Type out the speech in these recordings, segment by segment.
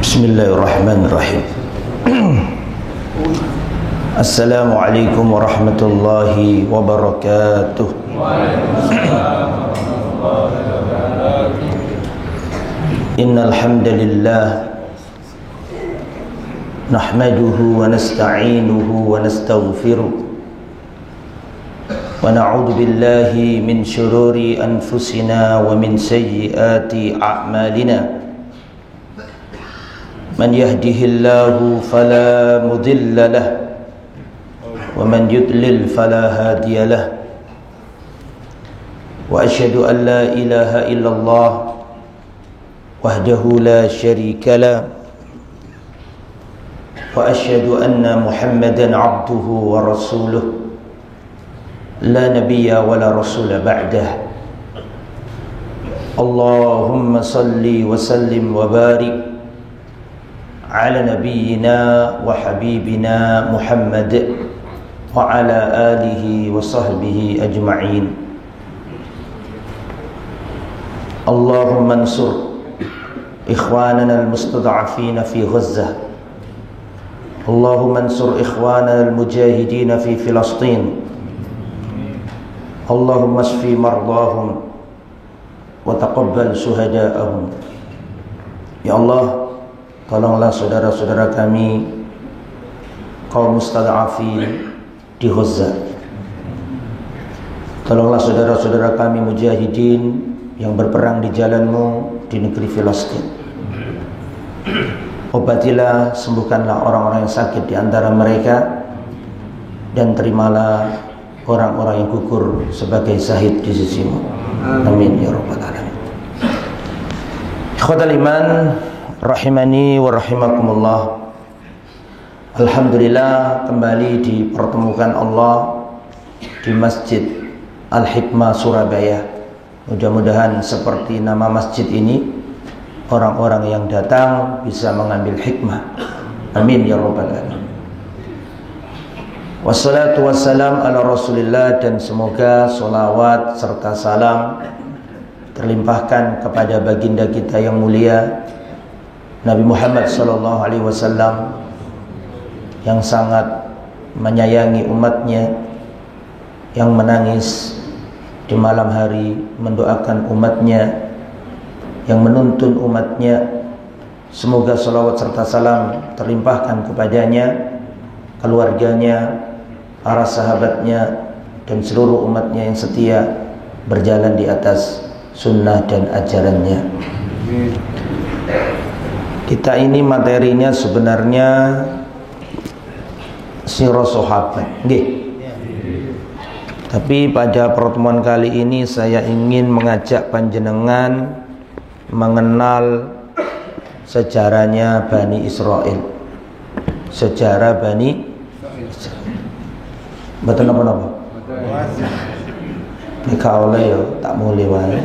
Bismillahirrahmanirrahim. Assalamualaikum warahmatullahi wabarakatuh. Innal hamdalillah nahmaduhu wa nasta'inuhu wa nastaghfiruh wa na'udzu billahi min shururi anfusina wa min sayyiati a'malina. Man yahdihillahu fala mudilla lahu wa man yudlil fala hadiya lahu. Wa asyhadu an la ilaha illallah wahdahu la syarika lahu wa asyhadu anna Muhammadan abduhu wa rasuluh la nabiyya wa la rasula ba'dah. Allahumma salli wa sallim wa barik ala nabiyyina wa habibina Muhammad wa ala alihi wa sahbihi ajma'in. Allahumma ansur ikhwanana al-mustad'afina fi Gazzah. Allahumma ansur ikhwanana al-mujahidin fi Filastin. Allahumma ashfi mardahum wa taqabbal syuhada'ahum. Ya Allah, tolonglah saudara-saudara kami kaum mustad'afin di Gaza. Tolonglah saudara-saudara kami mujahidin yang berperang di jalan-Mu di negeri Filastin. Obatilah, sembuhkanlah orang-orang yang sakit di antara mereka, dan terimalah orang-orang yang gugur sebagai syahid di sisi-Mu. Amin ya rabbal alamin. Ikhwatal iman rahimani wa rahimakumullah. Alhamdulillah, kembali dipertemukan Allah di Masjid Al-Hikmah Surabaya. Mudah-mudahan seperti nama masjid ini, orang-orang yang datang bisa mengambil hikmah. Amin ya rabbal alamin. Wassalatu wassalam ala Rasulillah, dan semoga salawat serta salam terlimpahkan kepada baginda kita yang mulia Nabi Muhammad sallallahu alaihi wasallam, yang sangat menyayangi umatnya, yang menangis di malam hari mendoakan umatnya, yang menuntun umatnya. Semoga salawat serta salam terlimpahkan kepadanya, keluarganya, para sahabatnya, dan seluruh umatnya yang setia berjalan di atas sunnah dan ajarannya. Kita ini materinya sebenarnya sirah sahabat, nggih. Tapi pada pertemuan kali ini saya ingin mengajak panjenengan mengenal sejarahnya Bani Israel. Sejarah Bani Israel. Betul apa-apa? Ini kau ya tak boleh wae.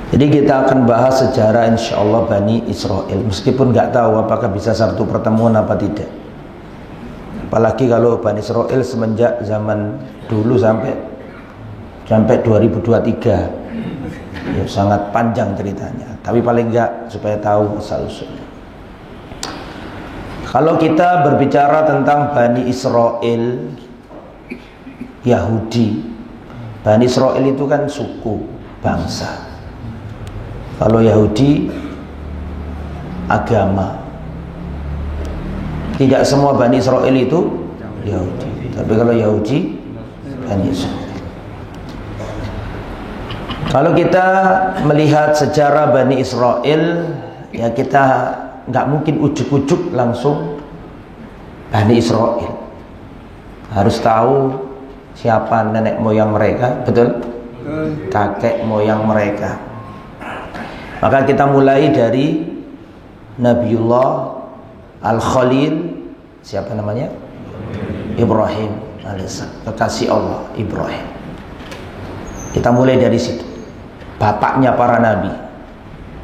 Jadi kita akan bahas sejarah insyaallah Bani Israel, meskipun nggak tahu apakah bisa satu pertemuan apa tidak. Apalagi kalau Bani Israel semenjak zaman dulu sampai 2023, ya, sangat panjang ceritanya. Tapi paling nggak supaya tahu asal-usulnya. Kalau kita berbicara tentang Bani Israel Yahudi, Bani Israel itu kan suku, bangsa. Kalau Yahudi agama. Tidak semua Bani Israel itu Yahudi, tapi kalau Yahudi Bani Israel. Kalau kita melihat sejarah Bani Israel, ya kita nggak mungkin ujuk-ujuk langsung Bani Israel. Harus tahu siapa nenek moyang mereka, betul? Kakek moyang mereka. Maka kita mulai dari Nabiullah Al-Khalil, siapa namanya? Ibrahim alaihissalam, kekasih Allah Ibrahim. Kita mulai dari situ. Bapaknya para nabi,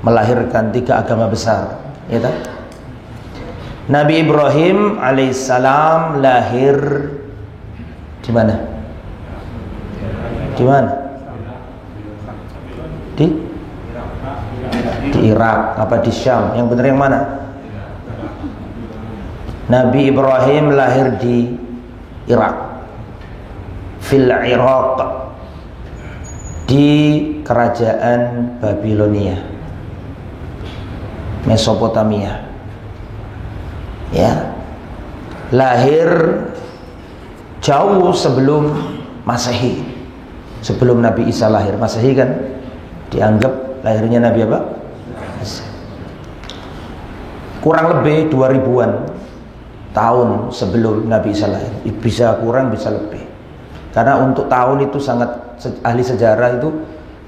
melahirkan 3 agama besar, ya kan? Nabi Ibrahim alaihissalam lahir di mana? Di mana? Di Irak apa di Syam? Yang benar yang mana? Nabi Ibrahim lahir di Irak, fil Iraq, di kerajaan Babilonia, Mesopotamia. Ya, lahir jauh sebelum Masehi, sebelum Nabi Isa lahir. Masehi kan dianggap lahirnya Nabi apa? Kurang lebih 2000-an tahun sebelum Nabi Isa lahir. Bisa kurang, bisa lebih. Karena untuk tahun itu sangat, ahli sejarah itu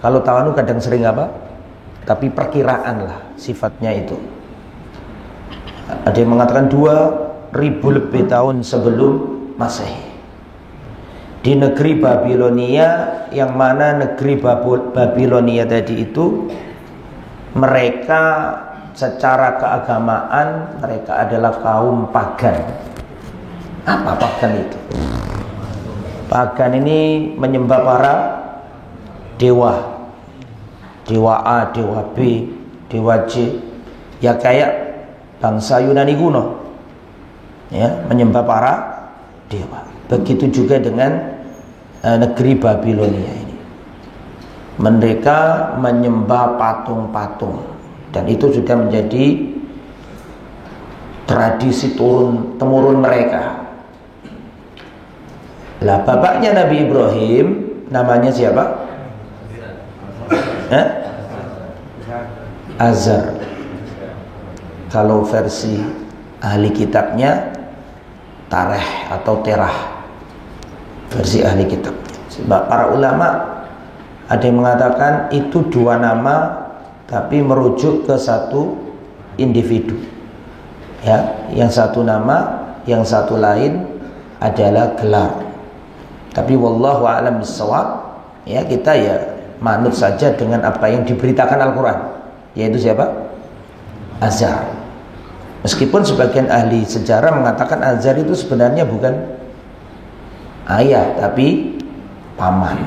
kalau tahun itu kadang sering apa? Tapi perkiraan lah sifatnya itu. Ada yang mengatakan 2000 lebih tahun sebelum Masehi. Di negeri Babilonia, yang mana negeri Babilonia tadi itu mereka secara keagamaan mereka adalah kaum pagan. Apa pagan itu? Pagan ini menyembah para dewa, dewa A, dewa B, dewa C, ya kayak bangsa Yunani kuno, ya, menyembah para dewa. Begitu juga dengan negeri Babilonia ini, mereka menyembah patung-patung, dan itu sudah menjadi tradisi turun temurun mereka. Lah bapaknya Nabi Ibrahim namanya siapa? Azar. Kalau versi ahli kitabnya Tareh atau Terah, versi ahli kitab. Sebab para ulama ada yang mengatakan itu dua nama tapi merujuk ke satu individu. Ya, yang satu nama, yang satu lain adalah gelar. Tapi wallahu a'lam bissawab, ya kita ya manut saja dengan apa yang diberitakan Al-Quran, yaitu siapa? Azar. Meskipun sebagian ahli sejarah mengatakan Azar itu sebenarnya bukan ayah tapi paman.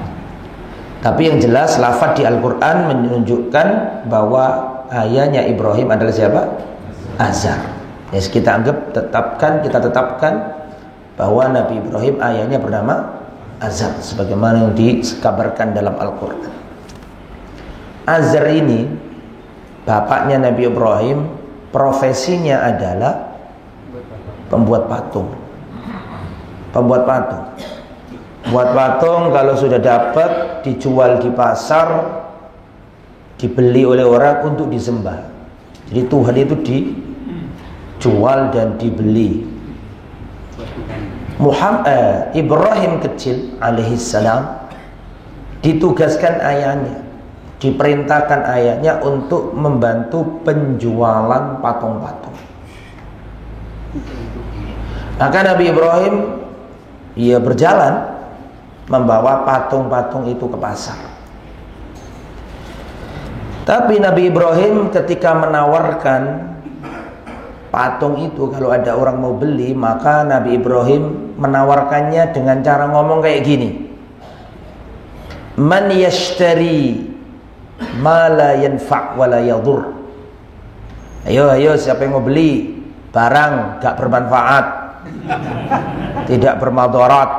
Tapi yang jelas lafaz di Al-Quran menunjukkan bahwa ayahnya Ibrahim adalah siapa? Azar. Ya, kita tetapkan bahwa Nabi Ibrahim ayahnya bernama Azar, sebagaimana yang dikabarkan dalam Al-Quran. Azar ini bapaknya Nabi Ibrahim, profesinya adalah pembuat patung. Pembuat patung. Buat patung kalau sudah dapat dijual di pasar, dibeli oleh orang untuk disembah. Jadi Tuhan itu dijual dan dibeli. Ibrahim kecil alaihissalam ditugaskan ayahnya, diperintahkan ayahnya untuk membantu penjualan patung-patung. Maka Nabi Ibrahim ia berjalan membawa patung-patung itu ke pasar. Tapi Nabi Ibrahim ketika menawarkan patung itu, kalau ada orang mau beli, maka Nabi Ibrahim menawarkannya dengan cara ngomong kayak gini: Man yashtari ma la yanfa' wa la yadur. Ayo siapa yang mau beli barang gak bermanfaat, tidak bermadarat,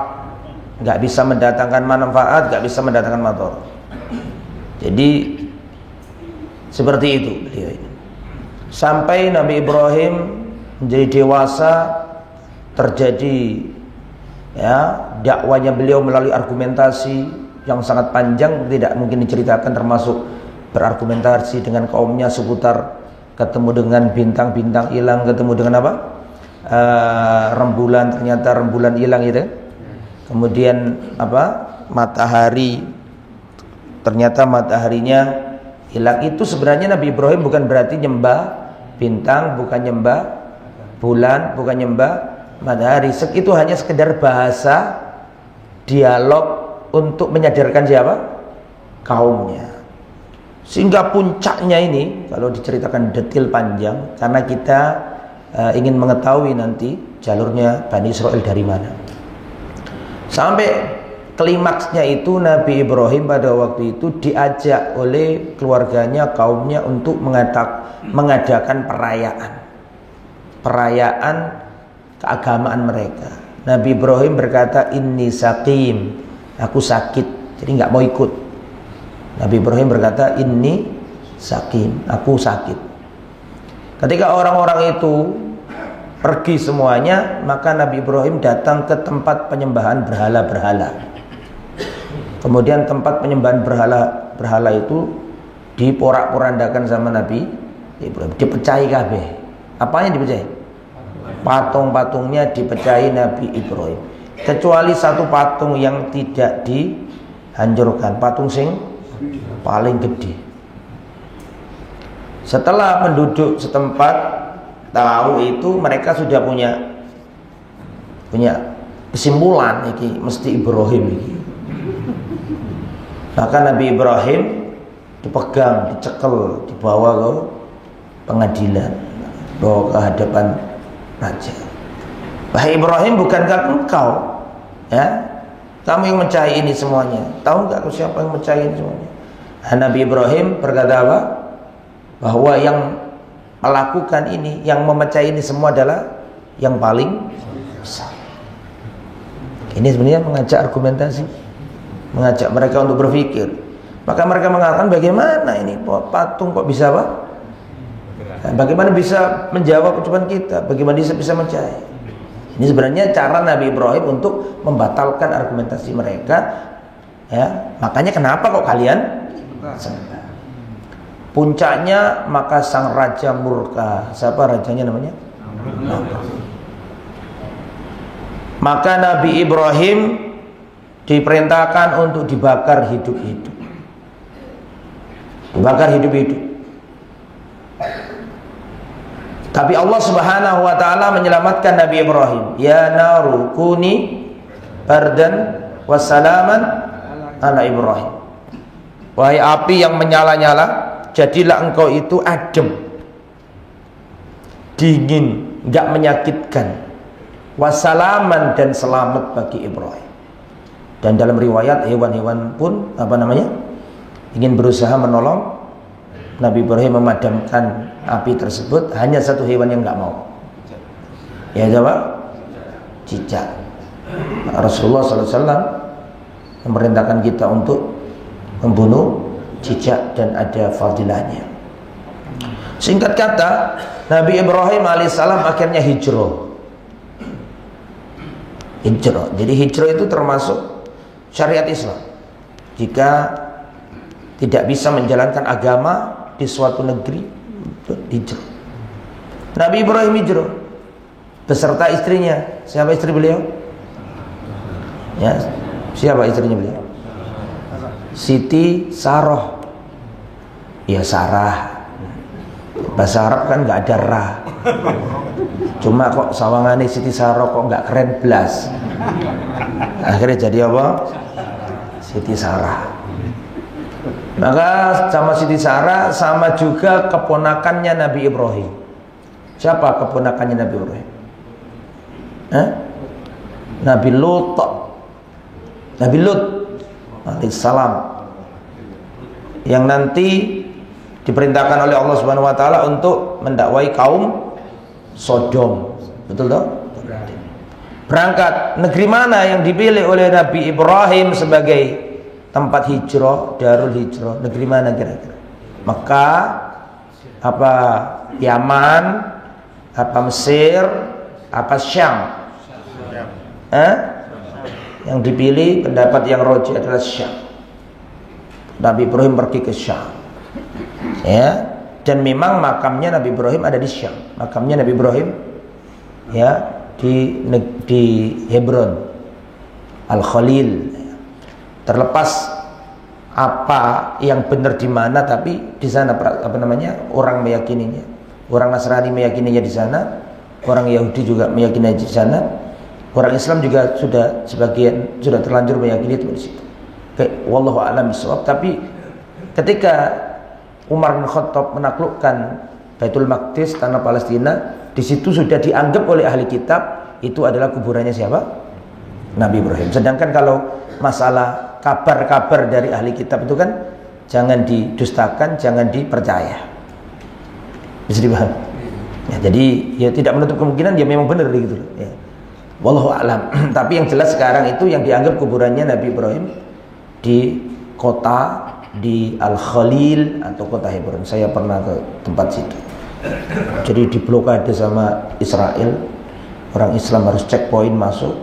gak bisa mendatangkan manfaat, gak bisa mendatangkan madarat. Jadi seperti itu beliau ini. Sampai Nabi Ibrahim menjadi dewasa, terjadi ya dakwanya beliau melalui argumentasi yang sangat panjang, tidak mungkin diceritakan, termasuk berargumentasi dengan kaumnya seputar ketemu dengan bintang-bintang hilang, ketemu dengan apa? Rembulan, ternyata rembulan hilang itu. Kemudian apa? Matahari, ternyata mataharinya hilang. Itu sebenarnya Nabi Ibrahim bukan berarti nyembah bintang, bukan nyembah bulan, bukan nyembah matahari. Itu hanya sekedar bahasa dialog untuk menyadarkan siapa? Kaumnya. Sehingga puncaknya ini kalau diceritakan detail panjang, karena kita ingin mengetahui nanti jalurnya Bani Israel dari mana. Sampai klimaksnya itu Nabi Ibrahim pada waktu itu diajak oleh keluarganya, kaumnya untuk mengadakan perayaan keagamaan mereka. Nabi Ibrahim berkata, inni saqim, aku sakit, jadi nggak mau ikut. Nabi Ibrahim berkata, inni saqim, aku sakit. Ketika orang-orang itu pergi semuanya, maka Nabi Ibrahim datang ke tempat penyembahan berhala-berhala. Kemudian tempat penyembahan berhala itu diporak-porandakan sama Nabi Ibrahim, dipecahi kabeh. Apanya dipecahi? Patung-patungnya dipecahi Nabi Ibrahim. Kecuali satu patung yang tidak dihancurkan, patung sing paling gede. Setelah penduduk setempat tahu itu, mereka sudah punya kesimpulan, iki mesti Ibrahim iki. Maka Nabi Ibrahim dipegang, dicekel, dibawa ke pengadilan, bawa ke hadapan raja. Wahai Ibrahim, bukankah engkau, ya, kamu yang mecahi ini semuanya? Tahu nggak siapa yang mecahi ini semuanya? Nah, Nabi Ibrahim berkata apa? Bahwa yang melakukan ini, yang memecahi ini semua adalah yang paling besar. Ini sebenarnya mengajak argumentasi, mengajak mereka untuk berpikir. Maka mereka mengatakan, bagaimana ini patung kok bisa apa? Bagaimana bisa menjawab ucapan kita? Bagaimana bisa mencari? Ini sebenarnya cara Nabi Ibrahim untuk membatalkan argumentasi mereka. Ya, makanya kenapa kok kalian sembah? Puncaknya maka sang raja murka. Siapa rajanya namanya? Maka Nabi Ibrahim diperintahkan untuk dibakar hidup-hidup. Dibakar hidup-hidup. Tapi Allah Subhanahu wa taala menyelamatkan Nabi Ibrahim. Ya naru kuni bardan wassalaman ala Ibrahim. Wahai api yang menyala-nyala, jadilah engkau itu adem, dingin, enggak menyakitkan. Wassalaman, dan selamat bagi Ibrahim. Dan dalam riwayat hewan-hewan pun ingin berusaha menolong Nabi Ibrahim memadamkan api tersebut. Hanya satu hewan yang enggak mau. Ya coba, cicak. Rasulullah SAW memerintahkan kita untuk membunuh cicak dan ada fadilahnya. Singkat kata, Nabi Ibrahim alaihissalam akhirnya hijrah. Jadi hijrah itu termasuk syariat Islam. Jika tidak bisa menjalankan agama di suatu negeri, hijrah. Nabi Ibrahim hijrah beserta istrinya. Siapa istri beliau? Ya, siapa istrinya beliau? Siti Sarah. Ya Sarah. Bahasa Arab kan nggak ada ra. Cuma kok sawangane Siti Sarah kok nggak keren blas. Akhirnya jadi apa? Siti Sarah. Maka sama Siti Sarah sama juga keponakannya Nabi Ibrahim. Siapa keponakannya Nabi Ibrahim? Nabi Lut. Nabi Lut alaihissalam, yang nanti diperintahkan oleh Allah Subhanahu wa taala untuk mendakwai kaum Sodom. Betul toh? Berangkat, negeri mana yang dipilih oleh Nabi Ibrahim sebagai tempat hijrah, darul hijrah? Negeri mana kira-kira? Mekah, apa Yaman, apa Mesir, apa Syam? Yang dipilih pendapat yang rajih adalah Syam. Nabi Ibrahim pergi ke Syam. Ya, dan memang makamnya Nabi Ibrahim ada di Syam. Makamnya Nabi Ibrahim ya di Hebron Al-Khalil. Terlepas apa yang benar di mana, tapi di sana orang meyakininya. Orang Nasrani meyakininya di sana, orang Yahudi juga meyakininya di sana. Orang Islam juga sudah terlanjur meyakini itu di situ. Wallahu a'lam bishawab. Tapi ketika Umar bin Khattab menaklukkan Baitul Maqdis, tanah Palestina, di situ sudah dianggap oleh ahli kitab itu adalah kuburannya siapa? Nabi Ibrahim. Sedangkan kalau masalah kabar-kabar dari ahli kitab itu kan jangan didustakan, jangan dipercaya. Bisa dipahami? Ya, jadi ya tidak menutup kemungkinan dia memang benar gitu ya. Wallahu a'lam. Tapi yang jelas sekarang itu yang dianggap kuburannya Nabi Ibrahim di kota di Al-Khalil atau kota Hebron. Saya pernah ke tempat situ. Jadi diblokade sama Israel. Orang Islam harus checkpoint masuk,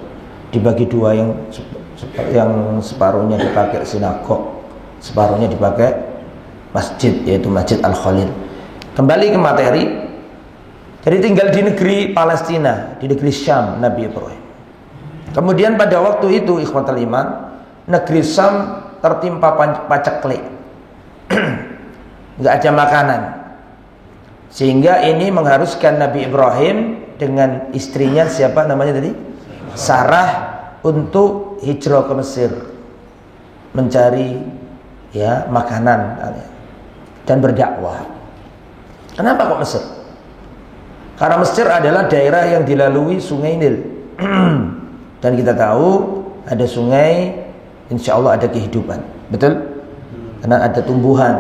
dibagi dua, yang separuhnya dipakai sinagog, separuhnya dipakai masjid, yaitu Masjid Al-Khalil. Kembali ke materi. Jadi tinggal di negeri Palestina, di negeri Syam Nabi Ibrahim. Kemudian pada waktu itu ikhwatal iman, negeri Syam tertimpa paceklik. Enggak ada makanan. Sehingga ini mengharuskan Nabi Ibrahim dengan istrinya, siapa namanya tadi? Sarah, untuk hijrah ke Mesir, mencari ya makanan dan berdakwah. Kenapa kok Mesir? Karena Mesir adalah daerah yang dilalui Sungai Nil. Dan kita tahu ada sungai, insya Allah ada kehidupan, betul? Karena ada tumbuhan,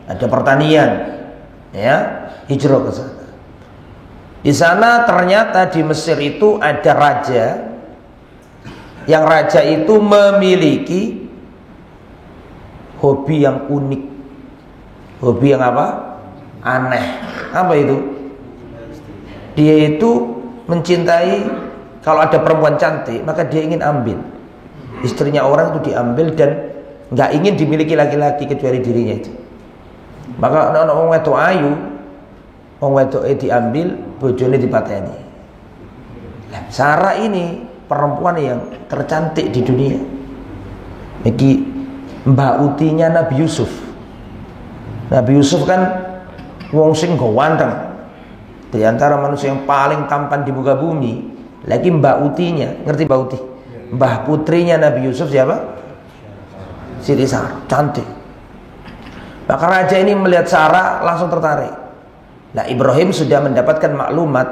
ada pertanian, ya, hijrah ke sana. Di sana ternyata di Mesir itu ada raja, yang raja itu memiliki hobi yang unik, hobi yang apa? Aneh. Apa itu? Dia itu mencintai, kalau ada perempuan cantik maka dia ingin ambil istrinya orang itu, diambil dan nggak ingin dimiliki laki-laki kecuali dirinya itu. Maka orang wedok ayu, orang wedok diambil, bojone dipateni. Sarah ini perempuan yang tercantik di dunia. Iki mbak utinya Nabi Yusuf. Nabi Yusuf kan wong sing gawandeng, di antara manusia yang paling tampan di muka bumi. Lagi mbak utinya, ngerti mbak uti? Mbah putrinya Nabi Yusuf siapa? Siti Sarah, cantik. Maka raja ini melihat Sarah langsung tertarik. Nah, Ibrahim sudah mendapatkan maklumat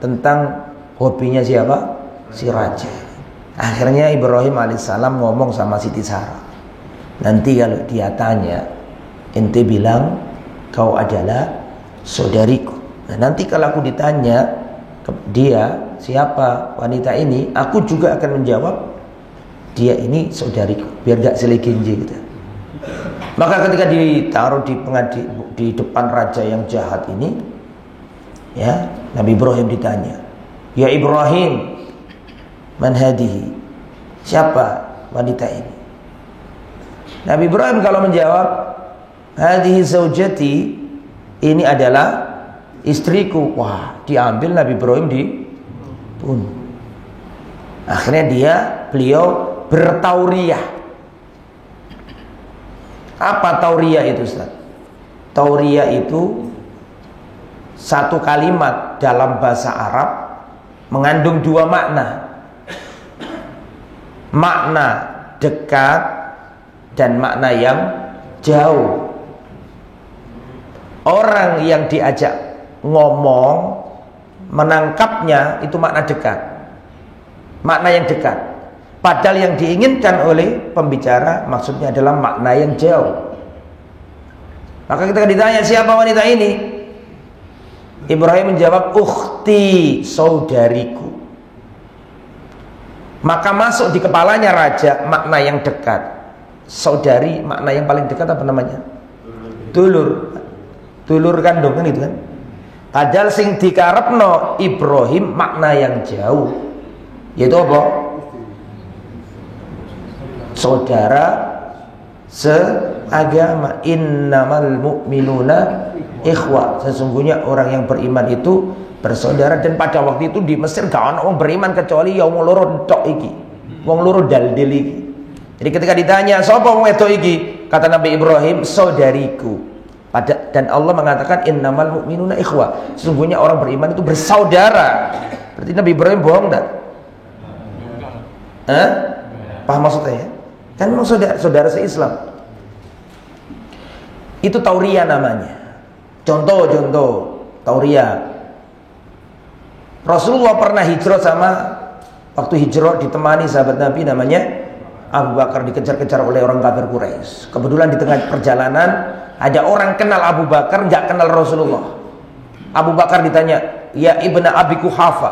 tentang hobinya siapa? Si raja. Akhirnya Ibrahim alaihissalam ngomong sama Siti Sarah, nanti kalau dia tanya, ente bilang kau adalah saudariku. Nah, nanti kalau aku ditanya dia siapa wanita ini, aku juga akan menjawab dia ini saudariku, biar gak selegenje gitu. Maka ketika ditaruh di depan raja yang jahat ini, ya, Nabi Ibrahim ditanya, ya Ibrahim, man hadihi, siapa wanita ini? Nabi Ibrahim kalau menjawab, hadihi zaujati, ini adalah istriku. Wah, diambil Nabi Ibrahim dibunuh. Akhirnya beliau bertauriah. Apa tauriah itu, Ustaz? Tauriah itu satu kalimat dalam bahasa Arab mengandung dua makna. Makna dekat dan makna yang jauh. Orang yang diajak ngomong menangkapnya itu makna dekat, makna yang dekat. Padahal yang diinginkan oleh pembicara maksudnya adalah makna yang jauh. Maka kita ditanya siapa wanita ini, Ibrahim menjawab ukhti, saudariku. Maka masuk di kepalanya raja makna yang dekat. Saudari makna yang paling dekat apa namanya? Dulur. Dulur kandung kan itu kan. Padahal sing dikarepno Ibrahim makna yang jauh, yaitu apa? Saudara seagama. Innamal mu'minuna ikhwah. Sesungguhnya orang yang beriman itu bersaudara. Dan pada waktu itu di Mesir gak ada orang beriman kecuali ya wong loro tok iki, wong loro daldil iki. Jadi ketika ditanya sapa wong wedok iki, kata Nabi Ibrahim, saudariku. Dan Allah mengatakan innamal mu'minuna ikhwah. Sesungguhnya orang beriman itu bersaudara. Berarti Nabi Ibrahim bohong enggak? Paham maksudnya ya? Kan memang saudara se-Islam. Itu tauriah namanya. Contoh tauriah. Rasulullah pernah hijrah sama Waktu hijrah ditemani sahabat Nabi namanya Abu Bakar, dikejar-kejar oleh orang kafir Quraisy. Kebetulan di tengah perjalanan ada orang kenal Abu Bakar, nggak kenal Rasulullah. Abu Bakar ditanya, "Ya ibnu Abi Quhafa,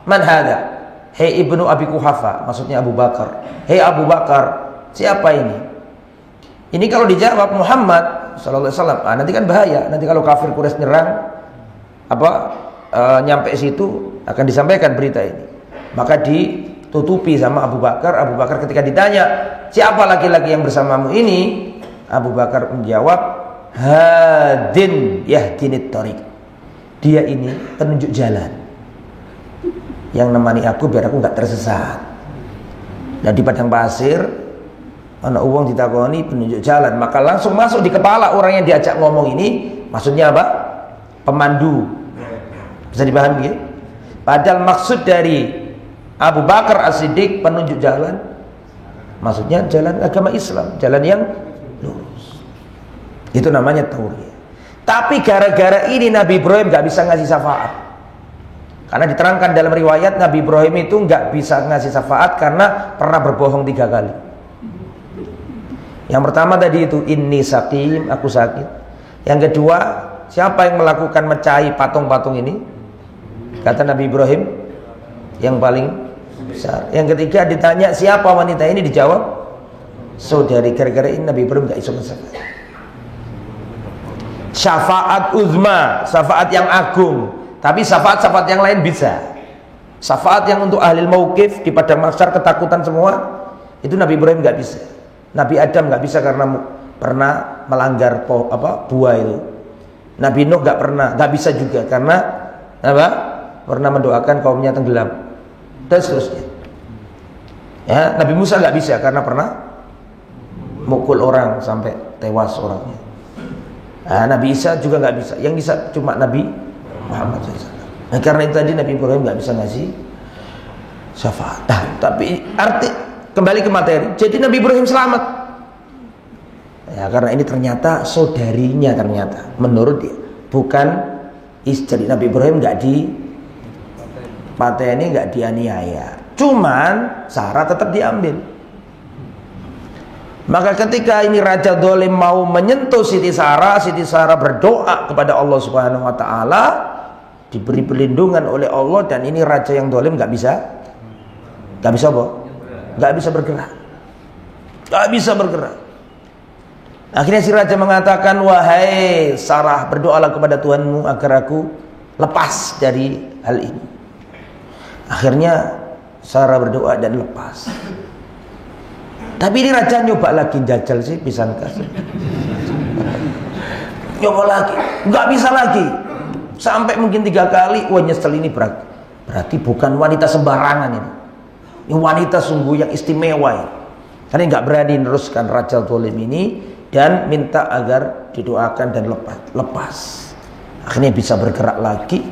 man hadha?" "Hei ibnu Abi Quhafa," maksudnya Abu Bakar. "Hei Abu Bakar, siapa ini?" Ini kalau dijawab Muhammad sallallahu alaihi wasallam, nanti kan bahaya. Nanti kalau kafir Quraisy nyerang nyampe situ akan disampaikan berita ini. Maka ditutupi sama Abu Bakar. Abu Bakar ketika ditanya, "Siapa laki-laki yang bersamamu ini?" Abu Bakar menjawab, "Hadin yahdinit thariq." Dia ini penunjuk jalan yang nemani aku biar aku nggak tersesat. Dan di padang pasir anak uang ditakoni penunjuk jalan, maka langsung masuk di kepala orang yang diajak ngomong ini. Maksudnya apa? Pemandu. Bisa dipahami ya? Padahal maksud dari Abu Bakar As-Siddiq penunjuk jalan, maksudnya jalan agama Islam, jalan yang lurus. Itu namanya tauriyah. Tapi gara-gara ini Nabi Ibrahim gak bisa ngasih syafaat. Karena diterangkan dalam riwayat Nabi Ibrahim itu gak bisa ngasih syafaat karena pernah berbohong 3 kali. Yang pertama tadi itu, inni sakim, aku sakit. Yang kedua, siapa yang melakukan mecahi patung-patung ini? Kata Nabi Ibrahim, yang paling besar. Yang ketiga ditanya siapa wanita ini, dijawab saudari. Gara-gara ini Nabi Ibrahim gak bisa syafaat. Syafaat uzma, syafaat yang agung. Tapi syafaat-syafaat yang lain bisa. Syafaat yang untuk ahli mauqif di padang mahsyar ketakutan semua, itu Nabi Ibrahim nggak bisa. Nabi Adam nggak bisa karena pernah melanggar buah itu. Nabi Nuh nggak bisa juga karena apa? Pernah mendoakan kaumnya tenggelam. Dan seterusnya. Ya, Nabi Musa nggak bisa karena pernah mukul orang sampai tewas orangnya. Nabi Isa juga nggak bisa. Yang bisa cuma Nabi Muhammad SAW. Nah, karena itu tadi Nabi Ibrahim nggak bisa ngasih syafaat. Tapi arti kembali ke materi. Jadi Nabi Ibrahim selamat. Ya, karena ini ternyata saudarinya ternyata menurut dia, bukan istri. Nabi Ibrahim nggak dipateni, nggak dianiaya. Cuman Sarah tetap diambil. Maka ketika ini Raja Dolim mau menyentuh Siti Sarah berdoa kepada Allah Subhanahu Wa Taala, diberi perlindungan oleh Allah, dan ini Raja yang Dolim nggak bisa bergerak. Akhirnya si Raja mengatakan, "Wahai Sarah, berdoalah kepada Tuhanmu agar aku lepas dari hal ini." Akhirnya Sarah berdoa dan lepas. Tapi ini raja nyoba lagi, jajal sih pisan kasih. Nyoba lagi, nggak bisa lagi. Sampai mungkin 3 kali, wah nyesel ini berarti bukan wanita sembarangan ini. Ini wanita sungguh yang istimewa ini. Karena nggak berani meneruskan Raja Dolim ini dan minta agar didoakan dan lepas. Akhirnya bisa bergerak lagi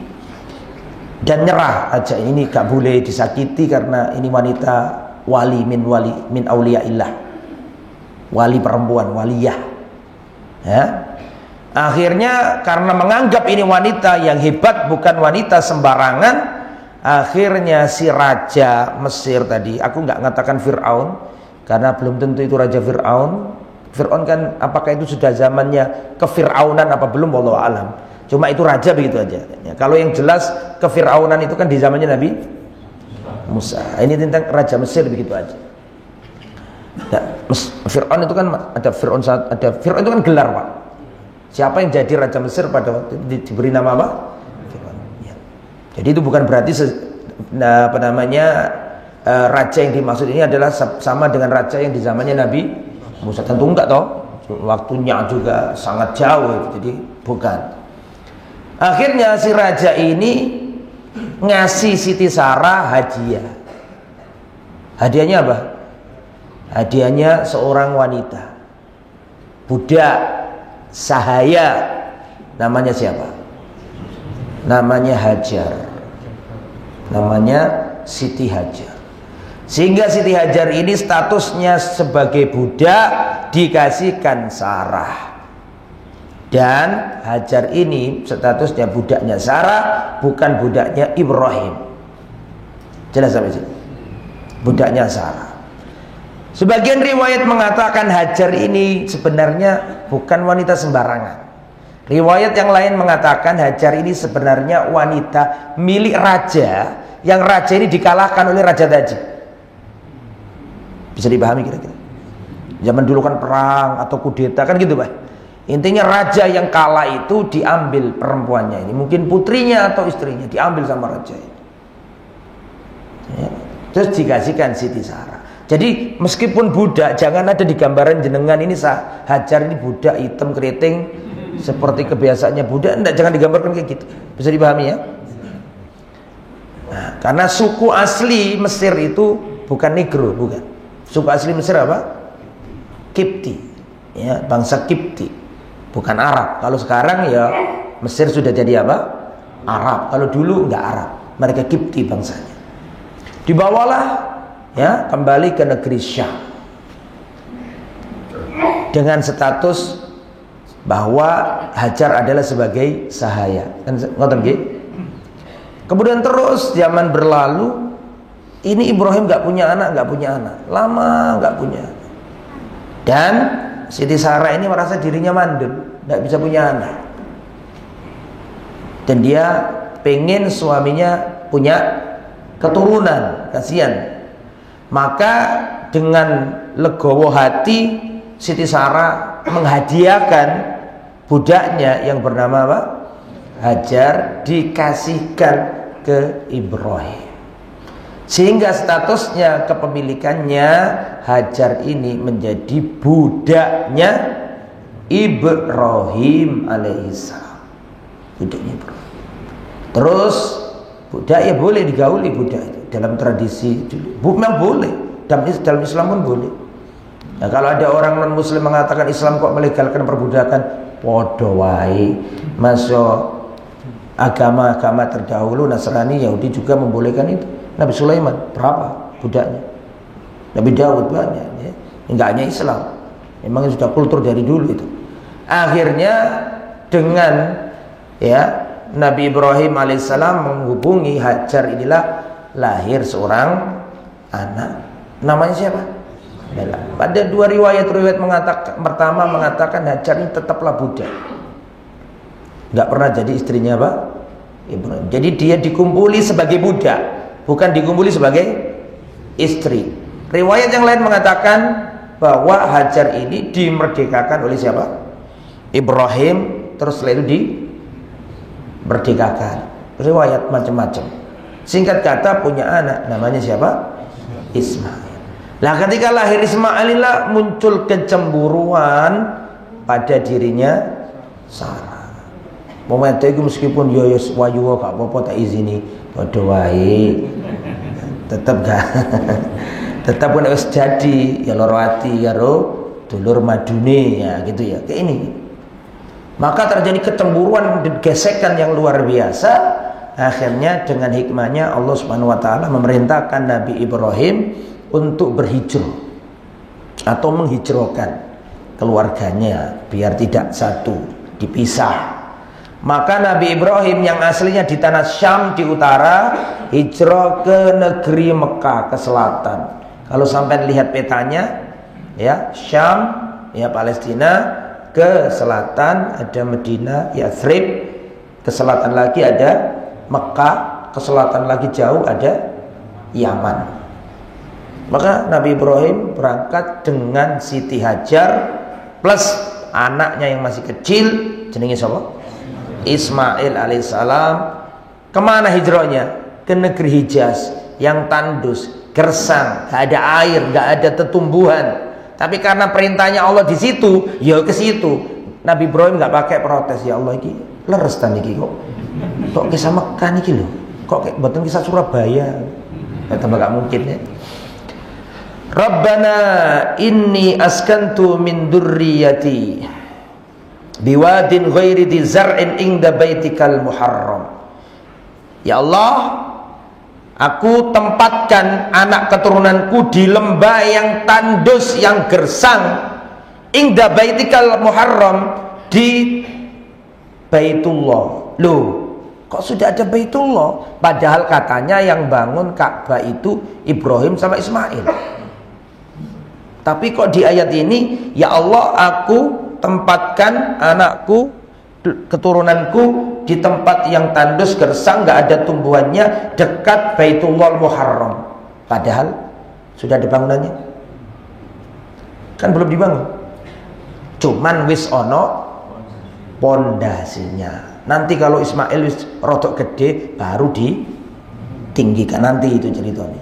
dan nyerah aja. Ini gak boleh disakiti karena ini wanita wali min auliyaillah, wali perempuan, waliyah ya. Akhirnya karena menganggap ini wanita yang hebat, bukan wanita sembarangan, akhirnya si Raja Mesir tadi, aku nggak mengatakan Fir'aun karena belum tentu itu Raja Fir'aun. Fir'aun kan apakah itu sudah zamannya kefir'aunan apa belum, wallahu alam. Cuma itu raja begitu aja ya. Kalau yang jelas kefir'aunan itu kan di zamannya Nabi Musa. Ini tentang Raja Mesir begitu aja. Nah, Fir'aun itu kan ada Fir'aun itu kan gelar, Pak. Siapa yang jadi Raja Mesir pada waktu itu diberi nama apa? Fir'aun. Ya. Jadi itu bukan berarti raja yang dimaksud ini adalah sama dengan raja yang di zamannya Nabi Musa. Tentu enggak toh. Waktunya juga sangat jauh, jadi bukan. Akhirnya si raja ini ngasih Siti Sarah hadiah. Hadiahnya apa? Hadiahnya seorang wanita, budak sahaya. Namanya siapa? Namanya Hajar. Namanya Siti Hajar. Sehingga Siti Hajar ini statusnya sebagai budak dikasihkan Sarah. Dan Hajar ini statusnya budaknya Sarah, bukan budaknya Ibrahim. Jelas sampai sini? budaknya Sarah. Sebagian riwayat mengatakan Hajar ini sebenarnya bukan wanita sembarangan. Riwayat yang lain mengatakan Hajar ini sebenarnya wanita milik raja, yang raja ini dikalahkan oleh raja tadi. Bisa dipahami kira-kira? Zaman dulu kan perang atau kudeta kan gitu, Pak. Intinya raja yang kalah itu diambil perempuannya ini, mungkin putrinya atau istrinya diambil sama raja ini. Ya. Terus dikasihkan Siti Sarah. Jadi meskipun budak, jangan ada di gambaran jenengan ini Hajar ini budak hitam keriting seperti kebiasaannya budak, enggak, jangan digambarkan kayak gitu. Bisa dipahami ya? Nah, karena suku asli Mesir itu bukan Negro, bukan. Suku asli Mesir apa? Kipti. Ya, bangsa Kipti. Bukan Arab. Kalau sekarang ya Mesir sudah jadi apa? Arab. Kalau dulu enggak Arab. Mereka Kipti bangsanya. Dibawalah ya kembali ke negeri Syam dengan status bahwa Hajar adalah sebagai sahaya. Kan ngoten nggih? Kemudian terus zaman berlalu, ini Ibrahim nggak punya anak, lama nggak punya. Dan Siti Sarah ini merasa dirinya mandul, nggak bisa punya anak. Dan dia pengen suaminya punya keturunan, kasihan. Maka dengan legowo hati Siti Sarah menghadiahkan budaknya yang bernama apa? Hajar, dikasihkan ke Ibrahim. Sehingga statusnya kepemilikannya Hajar ini menjadi budaknya Ibrahim alaihissalam. Budaknya Ibrahim. Terus budak ya boleh digauli budak itu dalam tradisi dulu. Memang boleh. Dalam Islam pun boleh. Nah, kalau ada orang non muslim mengatakan Islam kok melegalkan perbudakan, podo wae. Masuk agama-agama terdahulu Nasrani, Yahudi juga membolehkan itu. Nabi Sulaiman berapa budaknya? Nabi Daud banyak ya. Enggak hanya Islam. Memang sudah kultur dari dulu itu. Akhirnya dengan ya Nabi Ibrahim alaihissalam menghubungi Hajar, inilah lahir seorang anak. Namanya siapa? Bella. Pada dua riwayat mengatakan, pertama mengatakan Hajar ini tetaplah budak, nggak pernah jadi istrinya Pak Ibrahim. Jadi dia dikumpuli sebagai budak, bukan dikumpuli sebagai istri. Riwayat yang lain mengatakan bahwa Hajar ini dimerdekakan oleh siapa? Ibrahim, terus setelah itu dimerdekakan. Riwayat macam-macam. Singkat kata punya anak namanya siapa? Ismail. Nah, ketika lahir Ismail inilah muncul kecemburuan pada dirinya Sarah. Momennya itu meskipun yo wayu gak apa-apa tak izini padha wae. Tetap gak tetap pun harus jadi ya loro ati karo dulur madune ya gitu ya. Kayak ini. Maka terjadi kecemburuan dan gesekan yang luar biasa. Akhirnya dengan hikmahnya Allah Subhanahu wa taala memerintahkan Nabi Ibrahim untuk berhijrah atau menghijrahkan keluarganya biar tidak satu, dipisah. Maka Nabi Ibrahim yang aslinya di tanah Syam di utara hijrah ke negeri Mekah ke selatan. Kalau sampai lihat petanya ya, Syam ya Palestina, ke selatan ada Medina, Yathrib, ke selatan lagi ada Mekah, ke selatan lagi jauh ada Yaman. Maka Nabi Ibrahim berangkat dengan Siti Hajar plus anaknya yang masih kecil, jenenge siapa? Ismail alaihissalam. Kemana hijrahnya? Ke negeri Hijaz yang tandus, gersang, gak ada air, gak ada tetumbuhan. Tapi karena perintahnya Allah di situ, ya ke situ. Nabi Ibrahim gak pakai protes, ya Allah iki leres ta niki kok kisah Mekah niki lho. Kok kayak mboten kisah Surabaya. Ya tambah gak mungkin ya. Rabbana inni askantu min dzurriyyati biwadin ghairi dzi zar'in inda baitikal muharram. Ya Allah, aku tempatkan anak keturunanku di lembah yang tandus, yang gersang, inda baitikal muharram, di Baitullah. Loh, Kok sudah ada Baitullah? Padahal katanya yang bangun Ka'bah itu Ibrahim sama Ismail. Tapi kok di ayat ini, ya Allah, aku tempatkan anakku, keturunanku di tempat yang tandus gersang, nggak ada tumbuhannya, dekat Baitullah Muharram. Padahal sudah ada bangunannya. Kan belum dibangun. Cuman wis ono pondasinya. Nanti kalau Ismail wis rodok gede baru ditinggikan, nanti itu ceritanya.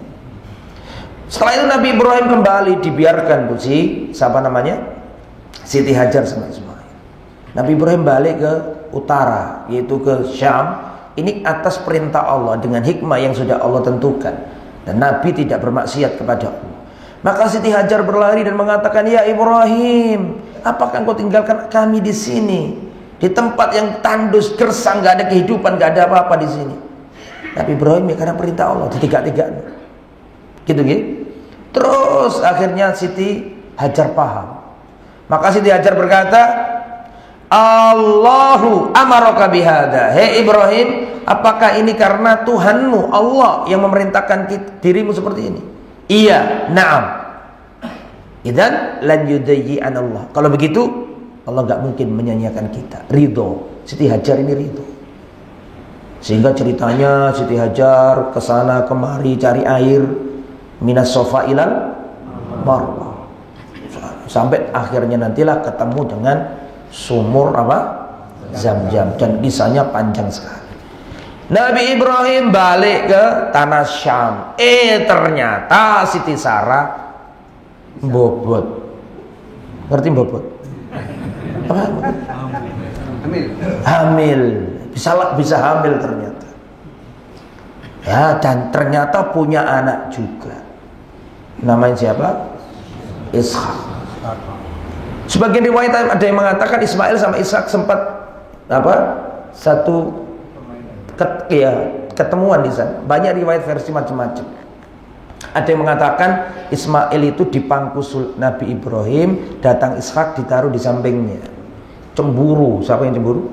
Setelah itu Nabi Ibrahim kembali, dibiarkan tuh siapa namanya? Siti Hajar sama Ismail. Nabi Ibrahim balik ke utara, yaitu ke Syam. Ini atas perintah Allah dengan hikmah yang sudah Allah tentukan. Dan Nabi tidak bermaksiat kepada Allah. Maka Siti Hajar berlari dan mengatakan, ya Ibrahim, apakah engkau tinggalkan kami di sini? Di tempat yang tandus, gersang, gak ada kehidupan, gak ada apa-apa di sini. Nabi Ibrahim ya karena perintah Allah, tiga-tiganya. Gitu. Terus akhirnya Siti Hajar paham. Maka Siti Hajar berkata, Allahu amaraka bihada. Hei Ibrahim, apakah ini karena Tuhanmu Allah yang memerintahkan dirimu seperti ini? Iya, na'am. Idzan lan yudayyi'an Allah. Kalau begitu Allah nggak mungkin menyanyiakan kita. Ridho. Siti Hajar ini ridho. Sehingga ceritanya Siti Hajar kesana kemari cari air, minas sofa ilal marwah, sampai akhirnya nantilah ketemu dengan sumur Zam-Zam, dan kisahnya panjang sekali. Nabi Ibrahim balik ke tanah Syam. Ternyata Siti Sarah bobot. Ngerti bobot? Apa? Hamil. Bisa hamil ternyata. Ya, dan ternyata punya anak juga. Namanya siapa? Ishak. Sebagian riwayat ada yang mengatakan Ismail sama Ishak sempat ketemuan di sana. Banyak riwayat versi macam-macam. Ada yang mengatakan Ismail itu di pangku Nabi Ibrahim, datang Ishak ditaruh di sampingnya. Cemburu. Siapa yang cemburu?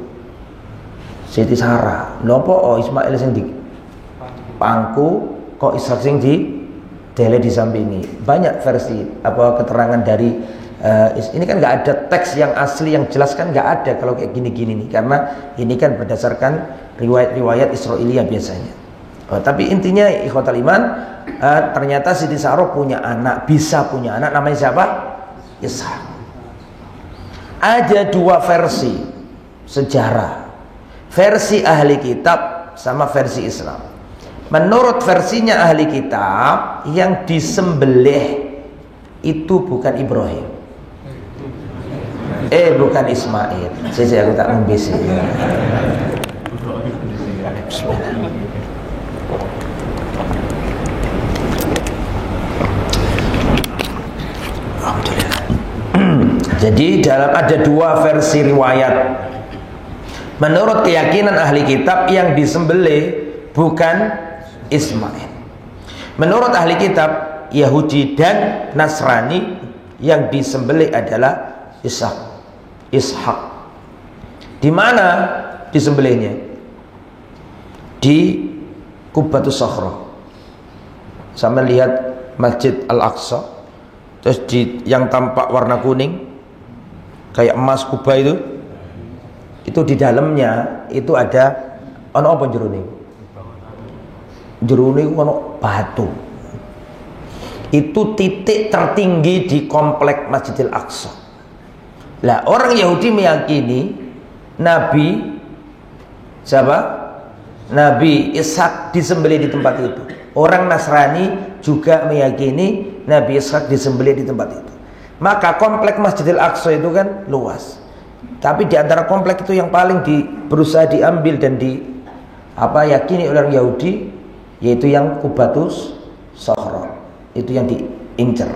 Siti Sarah. Lopo Ismail sing di pangku, kok Ishak sing di dele di sampingi. Banyak versi keterangan dari ini kan nggak ada teks yang asli yang jelas, kan nggak ada kalau kayak gini-gini nih, karena ini kan berdasarkan riwayat-riwayat Israiliyah biasanya. Tapi intinya ikhwatal iman, ternyata Siti Sarah punya anak, bisa punya anak, namanya siapa? Ishak. Ada dua versi sejarah, versi ahli kitab sama versi Islam. Menurut versinya ahli kitab, yang disembelih itu bukan Ibrahim, bukan Ismail. Saya aku tak membesi. Jadi ada dua versi riwayat. Menurut keyakinan ahli kitab, yang disembelih bukan Ismail. Menurut ahli kitab Yahudi dan Nasrani, yang disembelih adalah Ishak. Di mana disembelihnya? Di Qubbatus Sakhra. Sama lihat Masjid Al-Aqsa, terus yang tampak warna kuning kayak emas Kuba itu di dalamnya itu ada apa jerone? Jerone ono batu. Itu titik tertinggi di komplek Masjidil Aqsa. Lah orang Yahudi meyakini Nabi siapa? Nabi Ishak disembelih di tempat itu. Orang Nasrani juga meyakini Nabi Ishak disembelih di tempat itu. Maka komplek Masjidil Aqsa itu kan luas. Tapi di antara komplek itu yang paling berusaha diambil dan yakini oleh orang Yahudi, yaitu yang Qubbatus Sakhra. Itu yang diincar.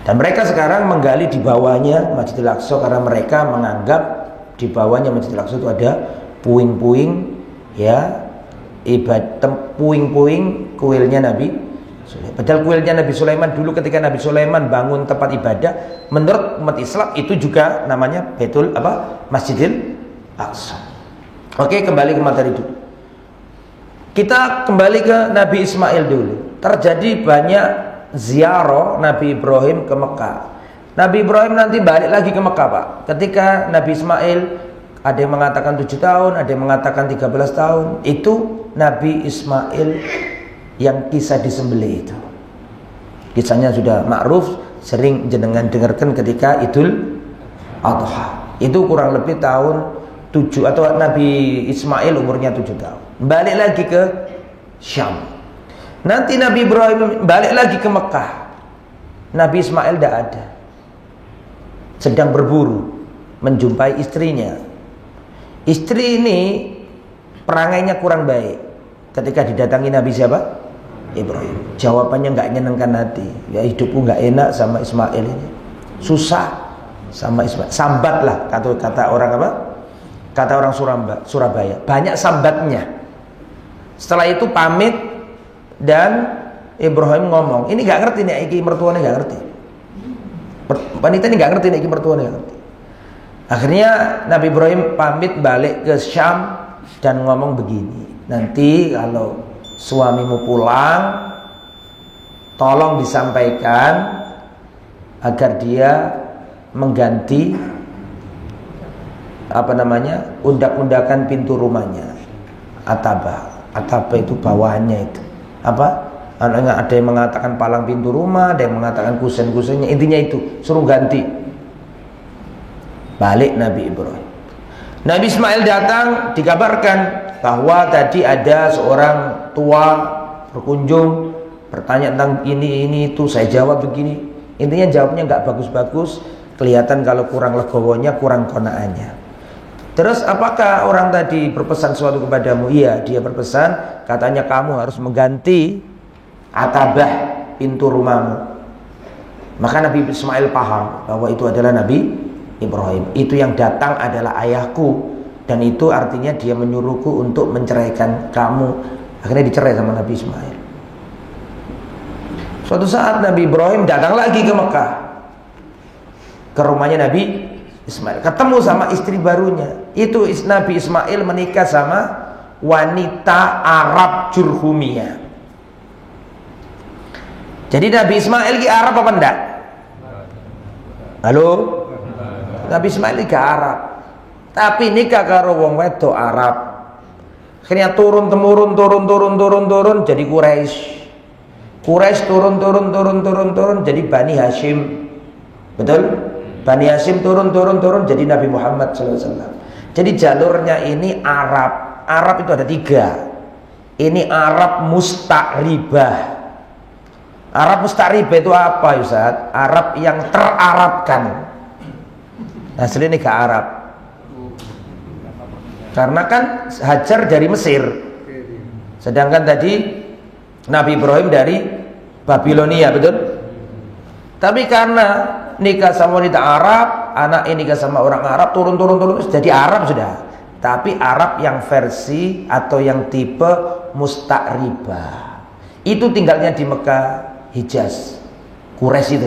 Dan mereka sekarang menggali di bawahnya Masjidil Aqsa, karena mereka menganggap di bawahnya Masjidil Aqsa itu ada puing-puing, ya, puing-puing kuilnya Nabi Sulaiman. Padahal kuilnya Nabi Sulaiman dulu ketika Nabi Sulaiman bangun tempat ibadah, menurut umat Islam itu juga namanya Masjidil Aqsa. Oke, kembali ke materi dulu. Kita kembali ke Nabi Ismail dulu. Terjadi banyak ziarah Nabi Ibrahim ke Mekah. Nabi Ibrahim nanti balik lagi ke Mekah, Pak. Ketika Nabi Ismail, ada yang mengatakan 7 tahun, ada yang mengatakan 13 tahun. Itu Nabi Ismail yang kisah disembelih itu. Kisahnya sudah ma'ruf, sering jenengan dengarkan ketika Idul Adha. Itu kurang lebih tahun 7, atau Nabi Ismail umurnya 7 tahun. Balik lagi ke Syam. Nanti Nabi Ibrahim balik lagi ke Mekah. Nabi Ismail tidak ada, sedang berburu menjumpai istrinya. Istri ini perangainya kurang baik. Ketika didatangi Nabi siapa? Ibrahim. Jawabannya nggak nyenengkan hati. Ya, hidupku nggak enak sama Ismail ini. Susah sama Ismail. Sambat lah kata orang apa? Kata orang Surabaya. Banyak sambatnya. Setelah itu pamit dan Ibrahim ngomong, ini nggak ngerti nih, iki mertuanya nggak ngerti. Wanita ini nggak ngerti nih, iki mertuanya nggak ngerti. Akhirnya Nabi Ibrahim pamit balik ke Syam dan ngomong begini, nanti kalau suamimu pulang, tolong disampaikan agar dia mengganti undak-undakan pintu rumahnya. Ataba itu bawahannya itu apa? Ada yang mengatakan palang pintu rumah, ada yang mengatakan kusen-kusennya. Intinya itu, suruh ganti. Balik Nabi Ibrahim. Nabi Ismail datang, dikabarkan bahwa tadi ada seorang tua berkunjung, bertanya tentang ini itu. Saya jawab begini. Intinya jawabnya nggak bagus-bagus, kelihatan kalau kurang legowonya, kurang konaannya. Terus apakah orang tadi berpesan sesuatu kepadamu? Iya, dia berpesan, katanya kamu harus mengganti atabah pintu rumahmu. Maka Nabi Ismail paham bahwa itu adalah Nabi Ibrahim. Itu yang datang adalah ayahku, dan itu artinya dia menyuruhku untuk menceraikan kamu. Akhirnya dicerai sama Nabi Ismail. Suatu saat Nabi Ibrahim datang lagi ke Mekah, ke rumahnya Nabi Ismail, ketemu sama istri barunya. Itu Nabi Ismail menikah sama wanita Arab Jurhumiyah. Jadi Nabi Ismail ki Arab apa enggak? Halo? Nabi Ismail ki Arab, tapi nikah karo wong wedok Arab. Akhirnya turun jadi Quraisy. Quraisy turun jadi Bani Hashim. Betul? Bani Hashim turun jadi Nabi Muhammad SAW. Jadi jalurnya ini Arab. Arab itu ada 3. Ini Arab musta'ribah. Arab musta'ribah itu apa, Ustaz? Arab yang terarabkan. Asli ini gak Arab. Karena kan Hajar dari Mesir, sedangkan tadi Nabi Ibrahim dari Babilonia, betul? Tapi karena nikah sama wanita Arab, anak ini nikah sama orang Arab, turun jadi Arab sudah. Tapi Arab yang versi atau yang tipe musta'ribah. Itu tinggalnya di Mekah, Hijaz, Quraisy itu.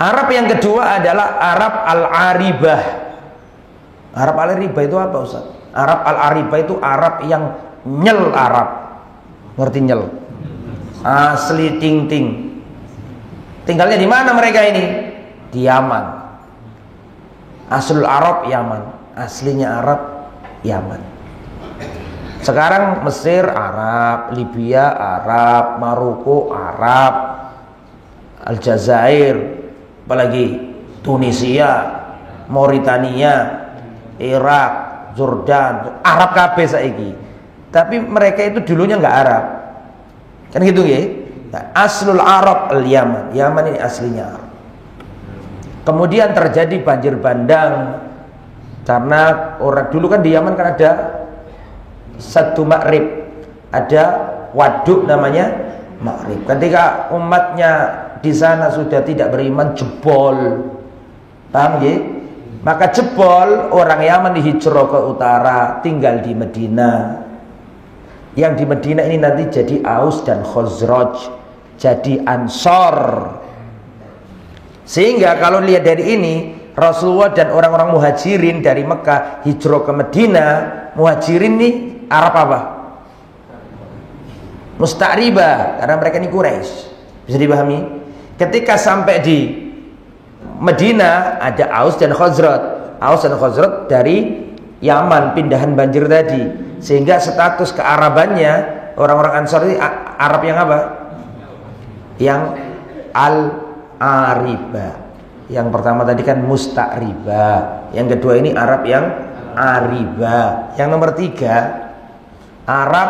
Arab yang kedua adalah Arab al-Aribah. Arab al-Aribah itu apa, Ustaz? Arab al-Aribah itu Arab yang nyel Arab. Ngerti nyel? Asli ting-ting. Tinggalnya di mana mereka ini? Di Yaman. Aslul Arab Yaman. Aslinya Arab Yaman. Sekarang Mesir Arab, Libya Arab, Maroko Arab, Aljazair, apalagi Tunisia, Mauritania, Irak, Jordan, Arab kabeh saiki. Tapi mereka itu dulunya nggak Arab. Kan gitu ya? Aslul Arab al-Yaman. Yaman ini aslinya Arab. Kemudian terjadi banjir bandang karena orang dulu kan di Yaman kan ada satu Ma'rib, ada waduk namanya Ma'rib. Ketika umatnya di sana sudah tidak beriman, jebol, paham ya? Maka jebol, orang Yaman dihijrah ke utara, tinggal di Medina. Yang di Medina ini nanti jadi Aus dan Khazraj, jadi Ansor. Sehingga kalau lihat dari ini, Rasulullah dan orang-orang muhajirin dari Mekah hijrah ke Madinah. Muhajirin nih Arab apa? Musta'ribah, karena mereka ini Quraisy. Bisa dipahami? Ketika sampai di Madinah ada Aus dan Khazraj. Aus dan Khazraj dari Yaman, pindahan banjir tadi, sehingga status kearabannya orang-orang Ansar ini Arab yang apa? Yang Al-Ariba. Yang pertama tadi kan Musta'riba, yang kedua ini Arab yang Ariba, yang nomor tiga Arab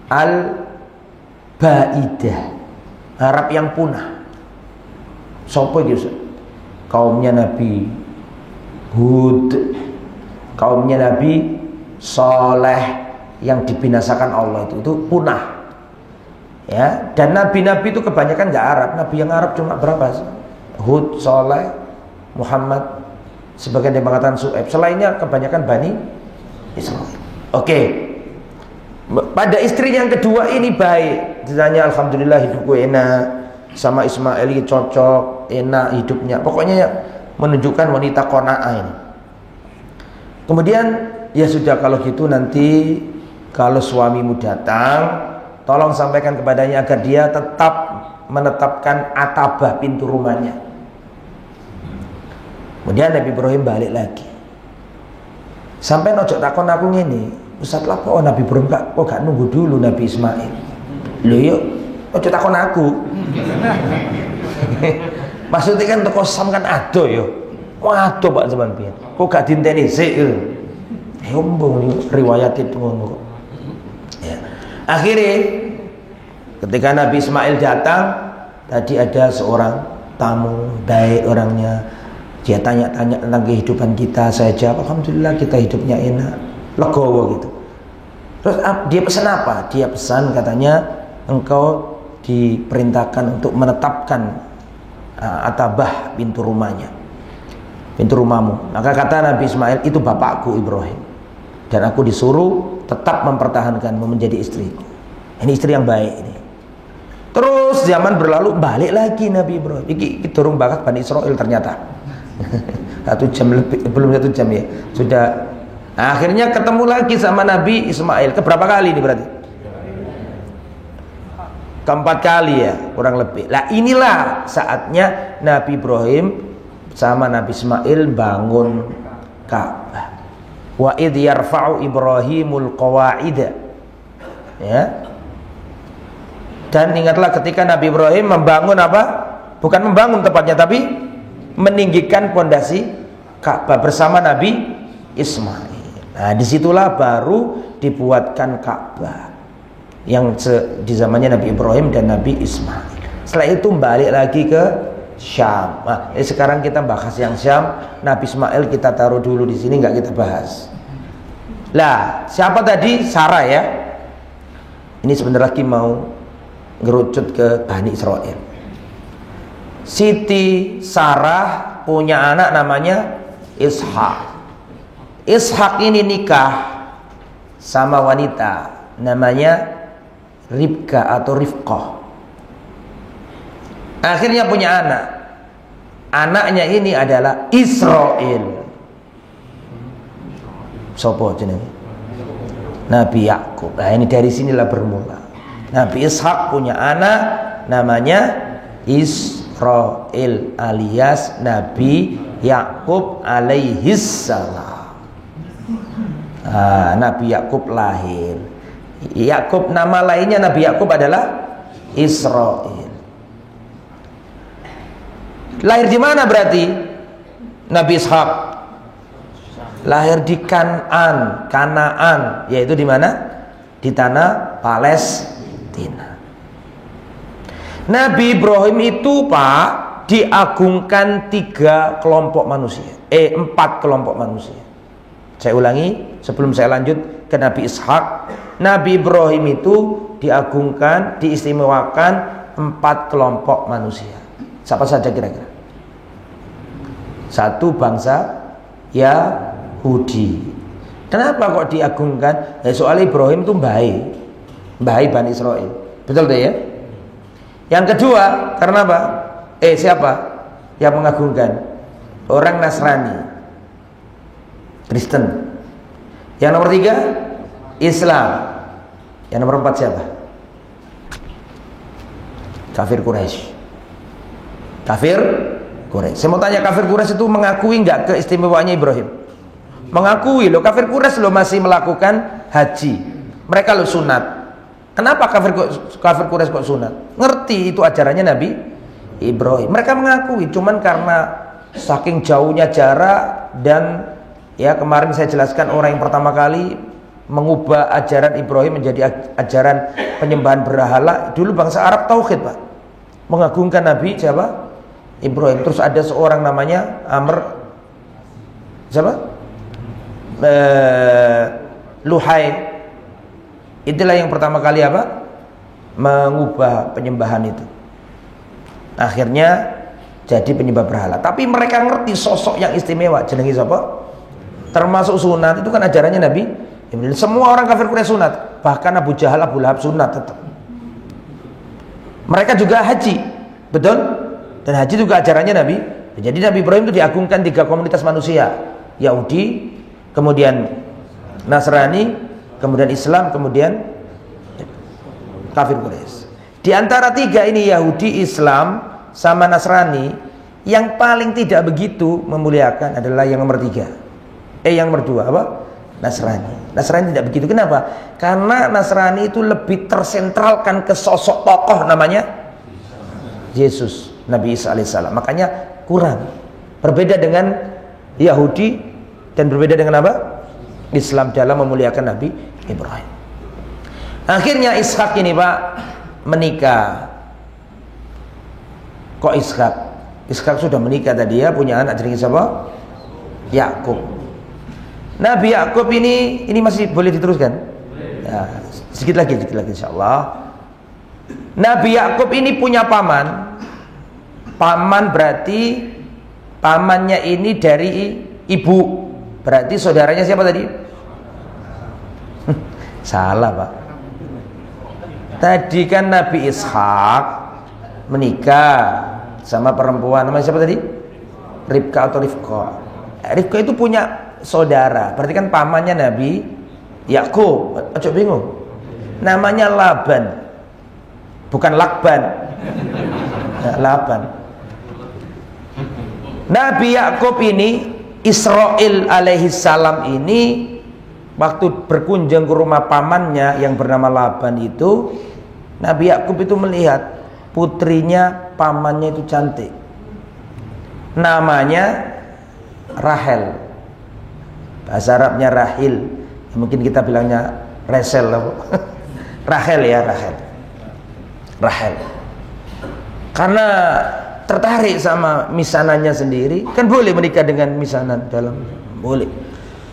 Al-Baidah, Arab yang punah. Sopo itu? Kaumnya Nabi Hud, kaumnya Nabi Saleh yang dibinasakan Allah itu punah. Ya, dan nabi-nabi itu kebanyakan nggak Arab. Nabi yang Arab cuma berapa sih? Hud, Saleh, Muhammad, sebagian yang mengatakan Su'aib. Selainnya kebanyakan Bani Israel. Oke. Pada istri yang kedua ini baik. Ditanya alhamdulillah hidupku enak, sama Ismail ini cocok, enak hidupnya. Pokoknya menunjukkan wanita qanaah ini. Kemudian ya sudah, kalau gitu nanti kalau suamimu datang, tolong sampaikan kepadanya agar dia tetap menetapkan atabah pintu rumahnya. Kemudian Nabi Ibrahim balik lagi. Sampai nojok takon aku ngene, Ustaz lah kok Nabi Ibrahim kok gak nunggu dulu Nabi Ismail. Lho yuk, ojo takon aku. Maksudnya kan teko sam kan ado yo. Waduh Pak zaman pian. Kok gak dinteni sik. Ombong riwayat itu ngono. Ya. Akhirnya ketika Nabi Ismail datang, tadi ada seorang tamu baik orangnya. Dia tanya-tanya tentang kehidupan kita. Saya jawab, alhamdulillah kita hidupnya enak, legowo gitu. Terus dia pesan apa? Dia pesan katanya, engkau diperintahkan untuk menetapkan atabah pintu rumahnya, pintu rumahmu. Maka kata Nabi Ismail, itu bapakku Ibrahim, dan aku disuruh tetap mempertahankanmu menjadi istriku. Ini istri yang baik ini. Terus zaman berlalu, balik lagi Nabi Ibrahim. Ini turun bakat Bani Israel ternyata. 1 jam lebih, belum 1 jam ya. Sudah. Nah, akhirnya ketemu lagi sama Nabi Ismail. Keberapa kali ini berarti? Keempat kali ya, kurang lebih. Lah inilah saatnya Nabi Ibrahim sama Nabi Ismail bangun Ka'bah. Wa idh yarfa'u Ibrahimul qawa'ida. Ya. Dan ingatlah ketika Nabi Ibrahim membangun apa? Bukan membangun tepatnya, tapi meninggikan pondasi Ka'bah bersama Nabi Ismail. Nah, disitulah baru dibuatkan Ka'bah yang di zamannya Nabi Ibrahim dan Nabi Ismail. Setelah itu balik lagi ke Syam. Nah, sekarang kita bahas yang Syam. Nabi Ismail kita taruh dulu di sini, nggak kita bahas. Lah, siapa tadi? Sarah ya. Ini sebentar lagi mau ngerucut ke Bani Israel. Siti Sarah punya anak namanya Ishak. Ishak ini nikah sama wanita namanya Ribka atau Rifqah. Akhirnya punya anak. Anaknya ini adalah Israel. Sopo jenenge? Nabi Yakub. Nah, ini dari sinilah bermula. Nabi Ishak punya anak namanya Israel alias Nabi Yakub alaihissalam. Nabi Yakub lahir. Yakub nama lainnya Nabi Yakub adalah Israel. Lahir di mana berarti? Nabi Ishak lahir di Kanaan, yaitu di mana? Di tanah Palestina. Nabi Ibrahim itu Pak diagungkan 4 kelompok manusia. Saya ulangi sebelum saya lanjut ke Nabi Ishak. Nabi Ibrahim itu diagungkan, diistimewakan 4 kelompok manusia. Siapa saja kira-kira? 1 bangsa Yahudi. Kenapa kok diagungkan? Soalnya Ibrahim itu baik Bani Israel. Betul deh ya? Yang kedua, karena apa? Siapa yang mengagungkan? orang Nasrani, Kristen. Yang nomor 3 Islam. Yang nomor 4 siapa? Kafir Quraisy. Kafir Quraisy. Saya mau tanya, kafir Quraisy itu mengakui nggak keistimewaannya Ibrahim? Mengakui loh. Kafir Quraisy loh masih melakukan haji. Mereka loh sunat. Kenapa kafir Quraisy kok sunat? Ngerti itu ajarannya Nabi Ibrahim. Mereka mengakui, cuman karena saking jauhnya jarak, dan ya kemarin saya jelaskan orang yang pertama kali mengubah ajaran Ibrahim menjadi ajaran penyembahan berhala. Dulu bangsa Arab tauhid, Pak, mengagungkan Nabi siapa? Ibrahim. Terus ada seorang namanya Amr, siapa? Luhai. Itulah yang pertama kali apa? Mengubah penyembahan itu. Akhirnya jadi penyembah berhala. Tapi mereka ngerti sosok yang istimewa. Jenenge siapa? Termasuk sunat. Itu kan ajarannya Nabi Ibrahim. Semua orang kafir Quraisy sunat. Bahkan Abu Jahal, Abu Lahab sunat tetap. Mereka juga haji. Betul? Dan haji juga ajarannya Nabi. Jadi Nabi Ibrahim itu diagungkan 3 komunitas manusia. Yahudi, kemudian Nasrani, kemudian Islam, kemudian kafir Quraisy. Di antara 3 ini, Yahudi, Islam, sama Nasrani, yang paling tidak begitu memuliakan adalah yang nomor 3. Yang nomor 2 apa? Nasrani. Nasrani tidak begitu. Kenapa? Karena Nasrani itu lebih tersentralkan ke sosok tokoh namanya Yesus, Nabi Isa alaihissalam. Makanya kurang. Berbeda dengan Yahudi dan berbeda dengan apa? Islam dalam memuliakan Nabi Ibrahim. Akhirnya Ishak ini, Pak, menikah. Kok Ishak? Ishak sudah menikah tadi ya, punya anak jenenge siapa? Yakub. Nabi Yakub ini masih boleh diteruskan? Ya, sedikit lagi insyaallah. Nabi Yakub ini punya paman. Paman berarti pamannya ini dari ibu. Berarti saudaranya siapa tadi? Salah, Pak. Tadi kan Nabi Ishak menikah sama perempuan namanya siapa tadi? Ribka atau Rifqa. Rifqa itu punya saudara. Berarti kan pamannya Nabi Yakub. Ojo bingung. Namanya Laban. Bukan Lakban. Nah, Laban. Nabi Yakub ini, Israil alaihissalam ini, waktu berkunjung ke rumah pamannya yang bernama Laban itu, Nabi Yakub itu melihat putrinya pamannya itu cantik. Namanya Rahel. Bahasa Arabnya Rahil. Mungkin kita bilangnya Resel. Rahel ya, Rahel. Rahel. Karena tertarik sama misanannya sendiri, kan boleh menikah dengan misanan dalam, boleh.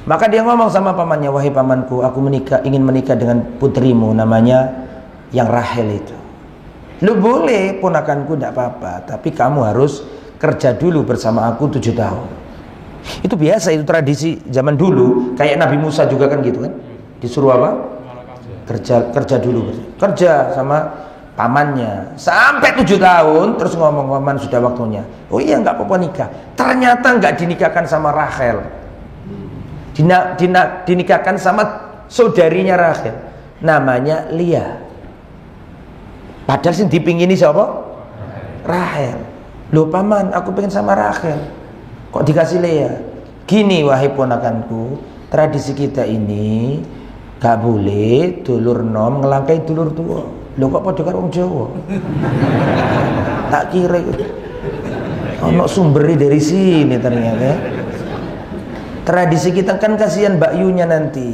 Maka dia ngomong sama pamannya, wahai pamanku, aku ingin menikah dengan putrimu namanya yang Rahel itu. Lu boleh, ponakanku, tidak apa-apa, tapi kamu harus kerja dulu bersama aku 7 tahun. Itu biasa, itu tradisi zaman dulu. Kayak Nabi Musa juga kan gitu kan, disuruh apa? Kerja dulu, kerja sama pamannya sampai 7 tahun, terus ngomong, paman sudah waktunya. Oh iya, nggak apa-apa nikah. Ternyata nggak dinikahkan sama Rahel, dinikahkan sama saudarinya Rahel, namanya Lia. Padahal sih dipingini siapa? Rahel. Loh paman, aku pengen sama Rahel, kok dikasih Lia? Gini wahai ponakanku, tradisi kita ini gak boleh dulur nom ngelangkai dulur tua. Loh kok pada karo wong Jawa? Tak kira ono sumberi dari sini ternyata. Tradisi kita kan kasihan Mbak Yunya nanti.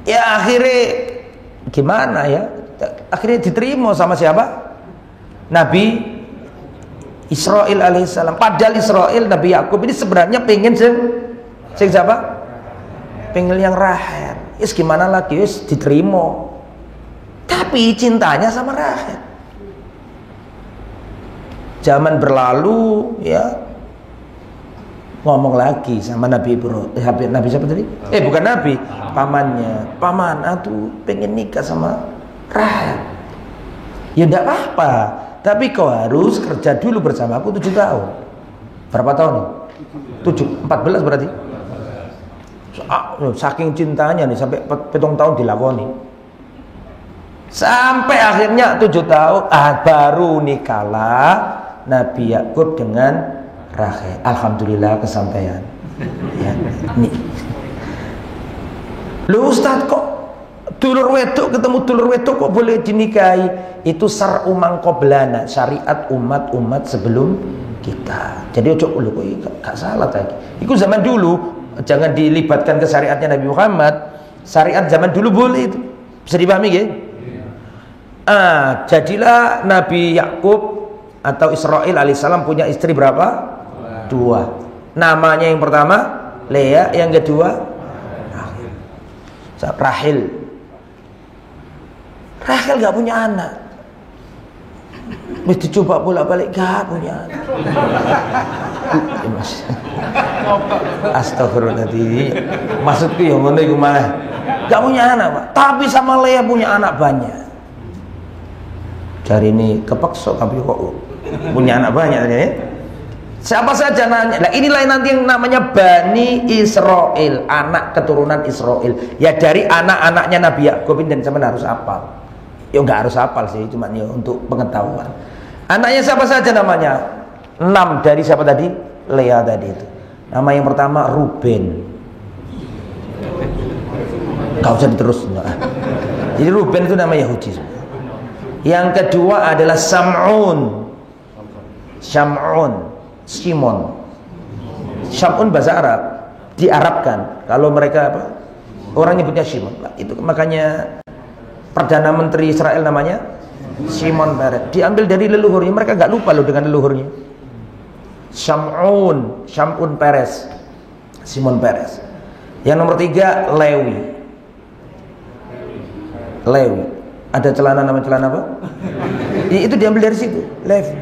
Ya akhirnya gimana ya? Akhirnya diterima sama siapa? Nabi Israil alaihissalam. Padahal Israil, Nabi Yakub ini sebenarnya pengen sing siapa? Pengen yang Rahel. Is gimana lagi? Is diterima. Tapi cintanya sama Rahel. Zaman berlalu ya, ngomong lagi sama Nabi Ibrahim. Nabi siapa tadi? Bukan Nabi, pamannya. Paman, aku pengen nikah sama Rahel. Ya enggak apa-apa, tapi kau harus kerja dulu bersama aku 7 tahun. Berapa tahun? 14 berarti. Saking cintanya nih sampai 7 tahun dilakoni. Sampai akhirnya 7 tahun baru nikalah Nabi Yakub dengan Rahel. Alhamdulillah kesampaian. Ya, nih. Lu Ustaz, kok dulur wedok ketemu dulur wedok kok boleh dinikahi? Itu syar'u man qablana, syariat umat-umat sebelum kita. Jadi ojo kok gak salah tadi. Itu zaman dulu, jangan dilibatkan ke syariatnya Nabi Muhammad. Syariat zaman dulu boleh itu. Bisa dipahami ya? Jadilah Nabi Yakub atau Israel alaihissalam punya istri berapa? 2. Namanya yang pertama Lea, yang kedua Rahel. Rahel gak punya anak. Mesti coba bolak-balik gak punya anak. Astagfirullahaladzim. Maksudku yang ngono iku malah gak punya anak, Pak. Tapi sama Lea punya anak banyak. Cari ini kepeksa tapi kok punya anak banyak ya. Siapa saja nanya. Nah, inilah nanti yang namanya Bani Israel, anak keturunan Israel. Ya dari anak-anaknya Nabi Yakub ini, dan sampean harus hafal. Ya enggak harus hafal sih, cuma ya untuk pengetahuan. Anaknya siapa saja namanya? 6 dari siapa tadi? Lea tadi itu. Nama yang pertama Ruben. Gak usah diterus. Jadi Ruben itu nama Yahudi. Yang kedua adalah Sam'un. Simon. Syam'un bahasa Arab, diarabkan. Kalau mereka apa? Orang nyebutnya Simon. Itu makanya Perdana Menteri Israel namanya Simon Peres. Diambil dari leluhurnya. Mereka nggak lupa loh dengan leluhurnya. Syam'un Peres. Simon Peres. Yang nomor 3 Lewi. Ada celana nama celana apa? Itu diambil dari situ. Levi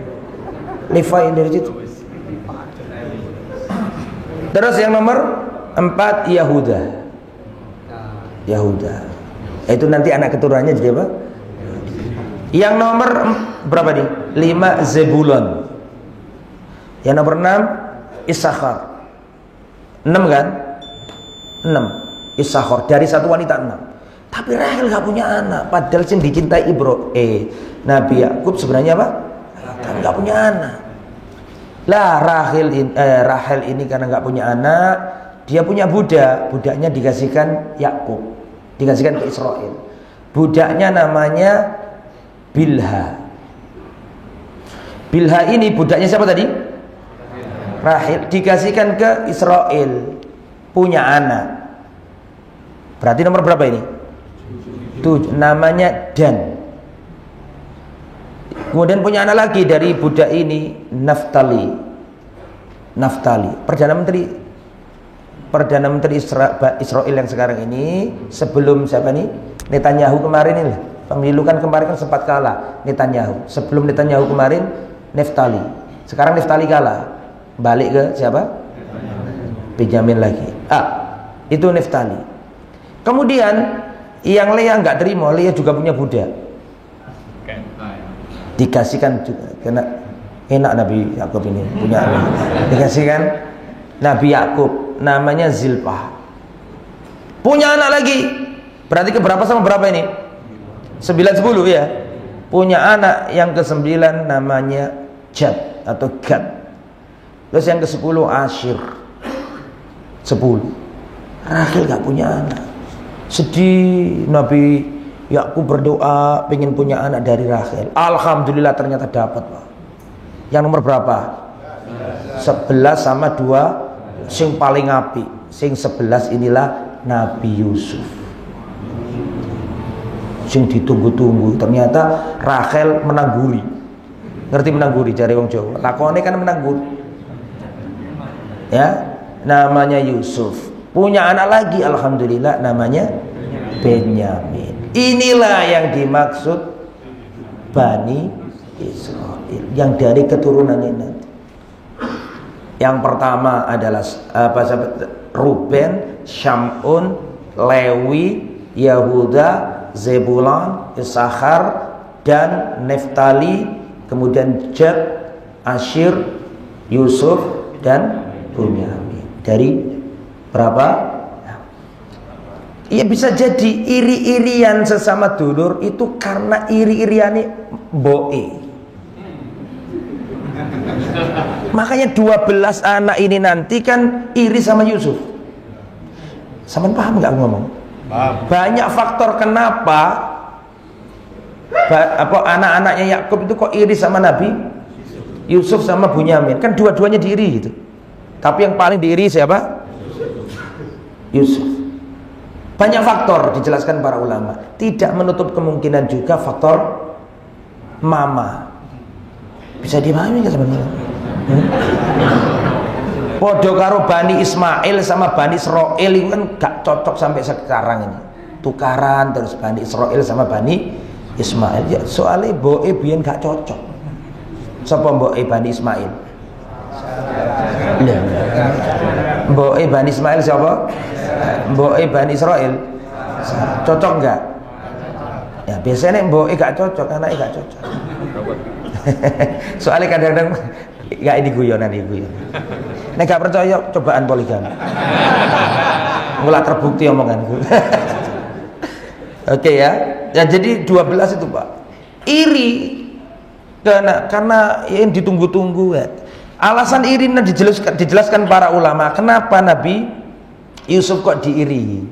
dari situ. Terus yang nomor 4 Yahuda. Itu nanti anak keturunannya jadi apa? Yang nomor berapa nih? 5 Zebulon. Yang nomor 6 Issakhar. 6 kan? 6 Issakhar. Dari satu wanita 6. Tapi Rahel gak punya anak. Padahal yang dicintai Nabi Yakub sebenarnya apa? Kan gak punya anak. Lah Rahel ini karena nggak punya anak, dia punya budaknya dikasihkan Yakub, dikasihkan ke Israel. Budaknya namanya Bilha. Bilha ini budaknya siapa tadi? Rahel, dikasihkan ke Israel, punya anak. Berarti nomor berapa ini? 7. Namanya Dan. Kemudian punya anak lagi dari budak ini, Naftali. Perdana Menteri Israel yang sekarang ini, sebelum siapa nih? Netanyahu kemarin ini. Pemilu kan kemarin kan sempat kalah Netanyahu. Sebelum Netanyahu kemarin Naftali. Sekarang Naftali kalah. Balik ke siapa? Benjamin lagi. Itu Naftali. Kemudian yang Lea nggak terima, Lea juga punya budak. Dikasihkan juga, karena enak Nabi Yakub ini punya anak. Dikasihkan Nabi Yakub, namanya Zilpah. Punya anak lagi. Berarti keberapa sama berapa ini? 9-10 ya. Punya anak yang ke-9 namanya Jad atau Gad. Terus yang ke-10 Asyir. 10. Rahel gak punya anak. Sedih Nabi Yakub berdoa pengen punya anak dari Rahel. Alhamdulillah ternyata dapat, Pak. Yang nomor berapa? 11 sama 2. Sing paling api. Sing 11 inilah Nabi Yusuf. Sing ditunggu-tunggu. Ternyata Rahel menangguri. Ngerti menangguri jare wong Jawa. Lakone kan menangguri. Ya, namanya Yusuf. Punya anak lagi alhamdulillah namanya Benyamin. Inilah yang dimaksud Bani Israel, yang dari keturunan ini. Yang pertama adalah Ruben, Syam'un, Lewi, Yahuda, Zebulon, Issakhar, dan Naftali, kemudian Jad, Asyir, Yusuf, dan Bunyamin. Dari berapa? Iya, bisa jadi iri-irian sesama dulur itu karena iri-iriane mboke. Makanya 12 anak ini nanti kan iri sama Yusuf. Sampean paham nggak ngomong? Banyak faktor kenapa anak-anaknya Yakub itu kok iri sama Nabi Yusuf sama Bunyamin. Kan dua-duanya diiri gitu. Tapi yang paling diiri siapa? Yusuf. Banyak faktor dijelaskan para ulama. Tidak menutup kemungkinan juga faktor mama. Bisa dipahami nggak sebenarnya? Podo karo Bani Ismail sama Bani Israel itu kan gak cocok sampai sekarang ini. Tukaran terus Bani Israel sama Bani Ismail. Ya, soalnya boe biyen gak cocok. Sapa boe Bani Ismail? Boe Bani Ismail siapa? Boe Bani Israel. Cocok enggak? Ya biasanya boe gak cocok, anaknya gak cocok. Soalnya kadang-kadang gak ini guyonan. Nek gak percaya cobaan poligami. Mulai terbukti omonganku. Oke ya. Ya jadi 12 itu Pak. Iri karena yang ditunggu-tunggu ya. Alasan iri dijelaskan para ulama kenapa Nabi Yusuf kok diiri.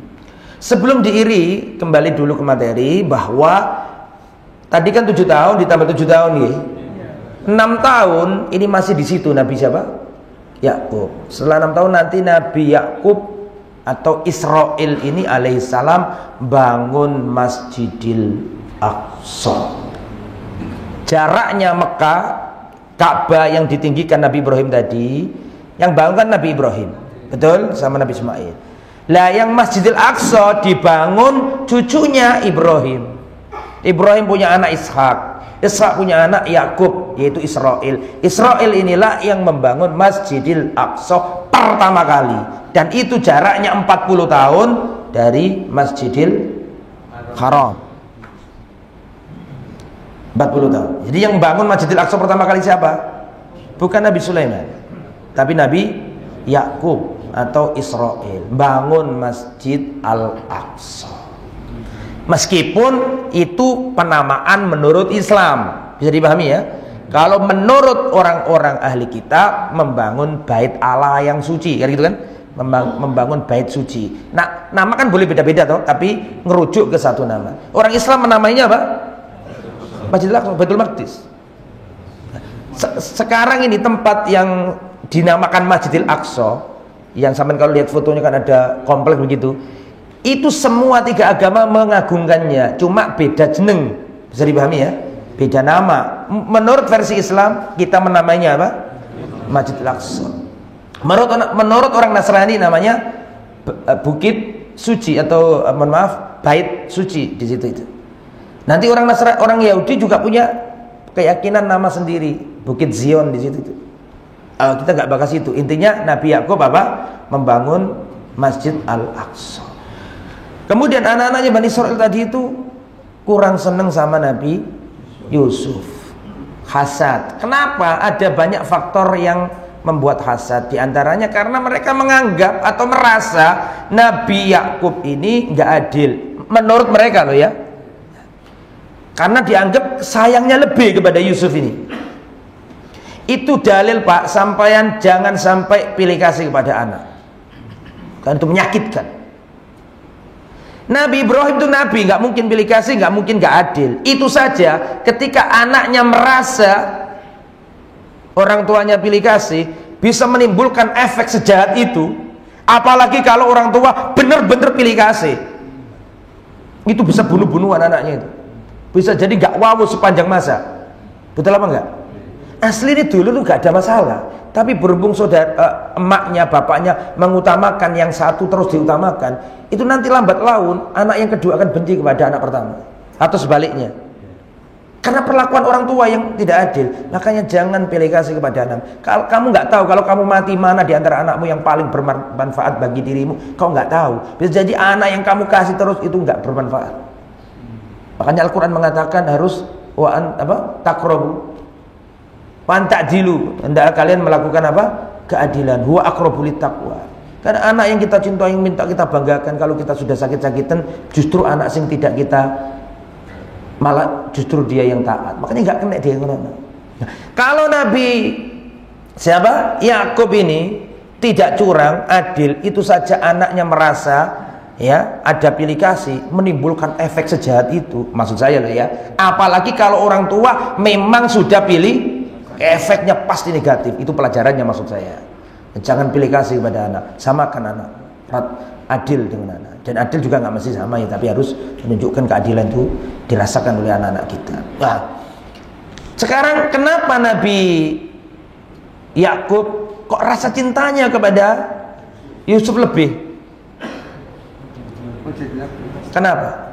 Sebelum diiri, kembali dulu ke materi bahwa tadi kan 7 tahun ditambah 7 tahun ya. 6 tahun ini masih di situ Nabi siapa? Yakub. Setelah 6 tahun nanti Nabi Yakub atau Israel ini alaihissalam bangun Masjidil Aqsa. Jaraknya Mekah, Ka'bah yang ditinggikan Nabi Ibrahim tadi, yang bangun kan Nabi Ibrahim, betul, sama Nabi Ismail. Lah yang Masjidil Aqsa dibangun cucunya Ibrahim. Ibrahim punya anak Ishak, Ishak punya anak Yakub, yaitu Israel. Israel inilah yang membangun Masjidil Aqsa pertama kali, dan itu jaraknya 40 tahun dari Masjidil Haram. 40 tahun. Jadi yang bangun Masjidil Aqsa pertama kali siapa? Bukan Nabi Sulaiman, tapi Nabi Yakub atau Israel bangun Masjid Al-Aqsa. Meskipun itu penamaan menurut Islam, bisa dipahami ya. Kalau menurut orang-orang ahli kitab membangun bait Allah yang suci, kan gitu kan? Membangun bait suci. Nah, nama kan boleh beda-beda toh, tapi ngerujuk ke satu nama. Orang Islam menamainya apa? Masjidil Aqsa, Baitul Maqdis. Sekarang ini tempat yang dinamakan Masjidil Aqsa, yang sampean kalau lihat fotonya kan ada kompleks begitu. Itu semua 3 agama mengagungkannya, cuma beda jeneng. Bisa dipahami ya? Beda nama. Menurut versi Islam kita menamainya apa? Masjidil Aqsa. Menurut orang Nasrani namanya Bukit Suci atau mohon maaf, Bait Suci di situ itu. Nanti orang Yahudi juga punya keyakinan nama sendiri, Bukit Zion di situ. Kita nggak bahas itu. Intinya Nabi Yakub apa? Membangun Masjid Al-Aqsa. Kemudian anak-anaknya Bani Israil tadi itu kurang seneng sama Nabi Yusuf. Hasad. Kenapa? Ada banyak faktor yang membuat hasad. Di antaranya karena mereka menganggap atau merasa Nabi Yakub ini nggak adil. Menurut mereka loh ya. Karena dianggap sayangnya lebih kepada Yusuf ini. Itu dalil Pak, sampeyan jangan sampai pilih kasih kepada anak. Karena itu menyakitkan. Nabi Ibrahim itu nabi, nggak mungkin pilih kasih, nggak mungkin nggak adil. Itu saja ketika anaknya merasa orang tuanya pilih kasih, bisa menimbulkan efek sejahat itu. Apalagi kalau orang tua benar-benar pilih kasih, itu bisa bunuh-bunuhan anaknya itu. Bisa jadi gak wawu sepanjang masa. Betul apa enggak? Asli ini dulu tuh gak ada masalah, tapi berhubung saudara emaknya, bapaknya mengutamakan yang satu terus diutamakan, itu nanti lambat laun anak yang kedua akan benci kepada anak pertama, atau sebaliknya. Karena perlakuan orang tua yang tidak adil. Makanya jangan pilih kasih kepada anak. Kalau kamu nggak tahu kalau kamu mati mana di antara anakmu yang paling bermanfaat bagi dirimu, kau nggak tahu. Bisa jadi anak yang kamu kasih terus itu nggak bermanfaat. Makanya Al-Quran mengatakan harus takrobu, ta'dilu. Hendaklah kalian melakukan apa? keadilan. Huwa aqrabu littaqwa. Karena anak yang kita cintai, yang minta kita banggakan, kalau kita sudah sakit-sakitan, justru anak sing tidak kita, malah justru dia yang taat. Makanya nggak kena dia ngono. Nah, kalau Nabi siapa? Yakub ini tidak curang, adil, itu saja anaknya merasa ya ada pilih kasih, menimbulkan efek sejahat itu. Maksud saya loh ya. Apalagi kalau orang tua memang sudah pilih, efeknya pasti negatif. Itu pelajarannya maksud saya. Jangan pilih kasih kepada anak, samakan anak, adil dengan anak. Dan adil juga nggak mesti sama ya, tapi harus menunjukkan keadilan itu dirasakan oleh anak-anak kita. Nah, sekarang kenapa Nabi Yakub kok rasa cintanya kepada Yusuf lebih? Kenapa?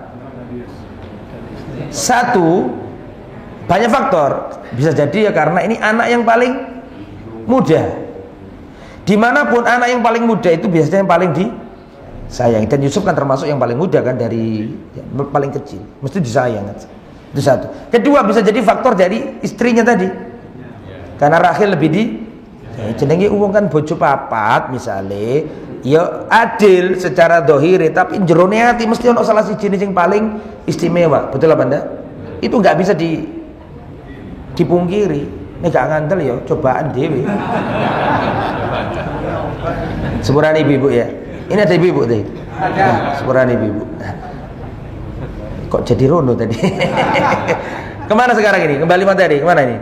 Satu, banyak faktor. Bisa jadi ya karena ini anak yang paling muda. Dimanapun anak yang paling muda itu biasanya yang paling disayang. Dan Yusuf kan termasuk yang paling muda kan, dari paling kecil, mesti disayang. Itu satu. Kedua, bisa jadi faktor dari istrinya tadi. Karena Rahel lebih jenenge uang kan bojo papat misalnya, ya adil secara dohiri, tapi jerone hati mesti ono salah siji yang paling istimewa. Betul apa Anda? Itu nggak bisa dipungkiri. Ini gak ngandel ya, cobaan dewi. Sepurane ibu ya. Ini ada ibu tadi. Sepurane ibu. Kok jadi rono tadi? Kemana sekarang ini? Kembali materi. Kemana ini?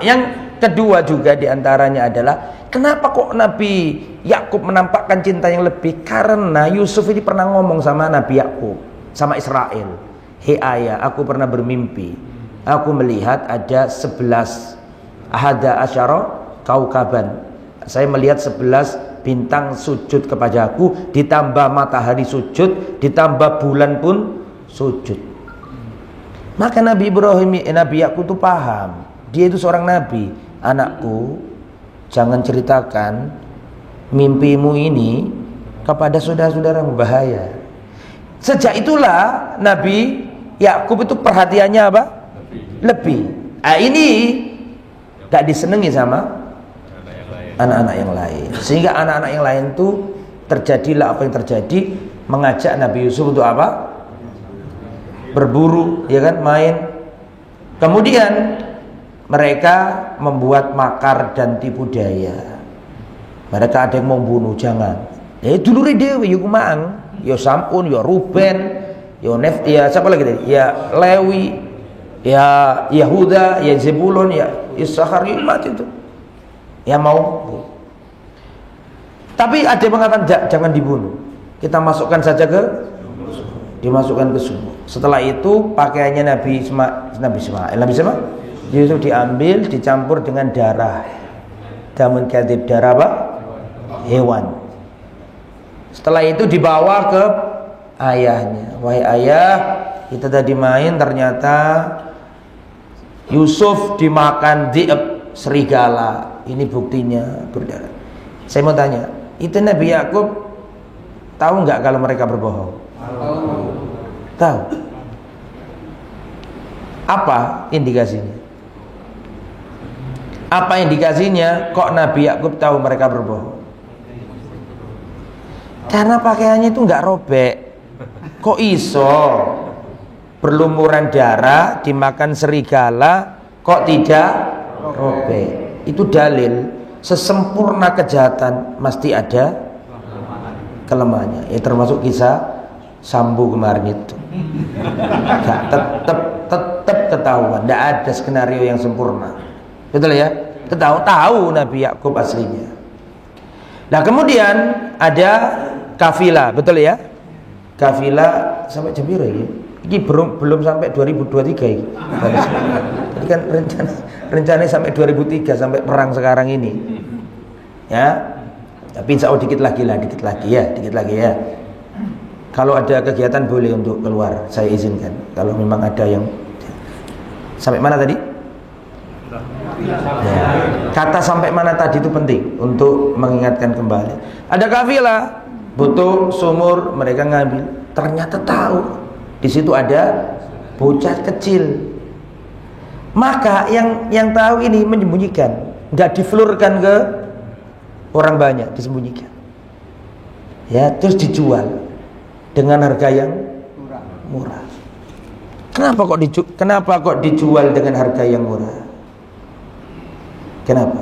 Yang kedua juga diantaranya adalah kenapa kok Nabi Yakub menampakkan cinta yang lebih? Karena Yusuf ini pernah ngomong sama Nabi Yakub, sama Israel. Hei ayah, aku pernah bermimpi. Aku melihat ada 11 ahada asyara kaukaban. Saya melihat 11 bintang sujud kepada aku, ditambah matahari sujud, ditambah bulan pun sujud. Maka Nabi Yakub itu paham, dia itu seorang nabi. Anakku, jangan ceritakan mimpimu ini kepada saudara-saudaramu, bahaya. Sejak itulah Nabi Yakub itu perhatiannya apa? Lebih. Ini gak disenangi sama anak-anak yang lain. Sehingga anak-anak yang lain itu terjadilah apa yang terjadi, mengajak Nabi Yusuf untuk apa? Berburu, ya kan, main. Kemudian mereka membuat makar dan tipu daya. Mereka ada yang mau bunuh, jangan. Dulu dewe ya kumang, ya Samun, ya Ruben, ya siapa lagi tadi? Ya Lewi, ya Yahuda, ya Zebulon, ya Isakhar, ya mati itu. Ya mau. Tapi ada yang mengatakan jangan dibunuh. Kita masukkan saja dimasukkan ke sumur. Setelah itu pakaiannya Nabi Yusuf diambil, dicampur dengan darah. Damun kadib, darah apa? Hewan. Setelah itu dibawa ke ayahnya. Wahai ayah, kita tadi main, ternyata Yusuf dimakan dhi'ab, serigala. Ini buktinya berdarah. Saya mau tanya, itu Nabi Yakub tahu nggak kalau mereka berbohong? Tahu. Apa indikasinya? Apa indikasinya kok Nabi Yakub tahu mereka berbohong? Karena pakaiannya itu nggak robek. Kok iso berlumuran darah, dimakan serigala, kok tidak robek? Itu dalil sesempurna kejahatan mesti ada kelemahannya. Ya termasuk kisah Sambo kemarin itu. Tetap ketahuan, tidak ada skenario yang sempurna. Betul ya? Tahu Nabi Yakub aslinya. Nah kemudian ada kafilah, betul ya? Kafilah sampai jam berapa ya? Ini belum sampai 2023 ini. Ini kan rencananya sampai 2003, sampai perang sekarang ini. Ya. Tapi insya Allah dikit lagi ya. Kalau ada kegiatan boleh untuk keluar, saya izinkan. Kalau memang ada yang sampai mana tadi? Ya. Kata sampai mana tadi itu penting untuk mengingatkan kembali. Ada kafilah, butuh sumur, mereka ngambil. Ternyata tahu di situ ada bocah kecil. Maka yang tahu ini menyembunyikan. nggak diflurkan ke orang banyak, disembunyikan. Ya, terus dijual dengan harga yang murah. Kenapa kok dijual dengan harga yang murah? Kenapa?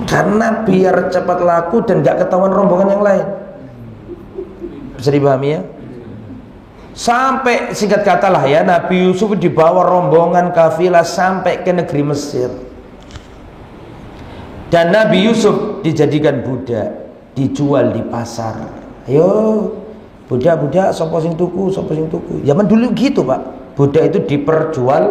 Karena biar cepat laku dan nggak ketahuan rombongan yang lain. Bisa dipahami ya? Sampai singkat kata lah ya, Nabi Yusuf dibawa rombongan kafilah sampai ke negeri Mesir. Dan Nabi Yusuf dijadikan budak, dijual di pasar. Ayo, budak-budak sapa sing tuku, sapa sing tuku. Zaman dulu gitu, Pak. Budak itu diperjual.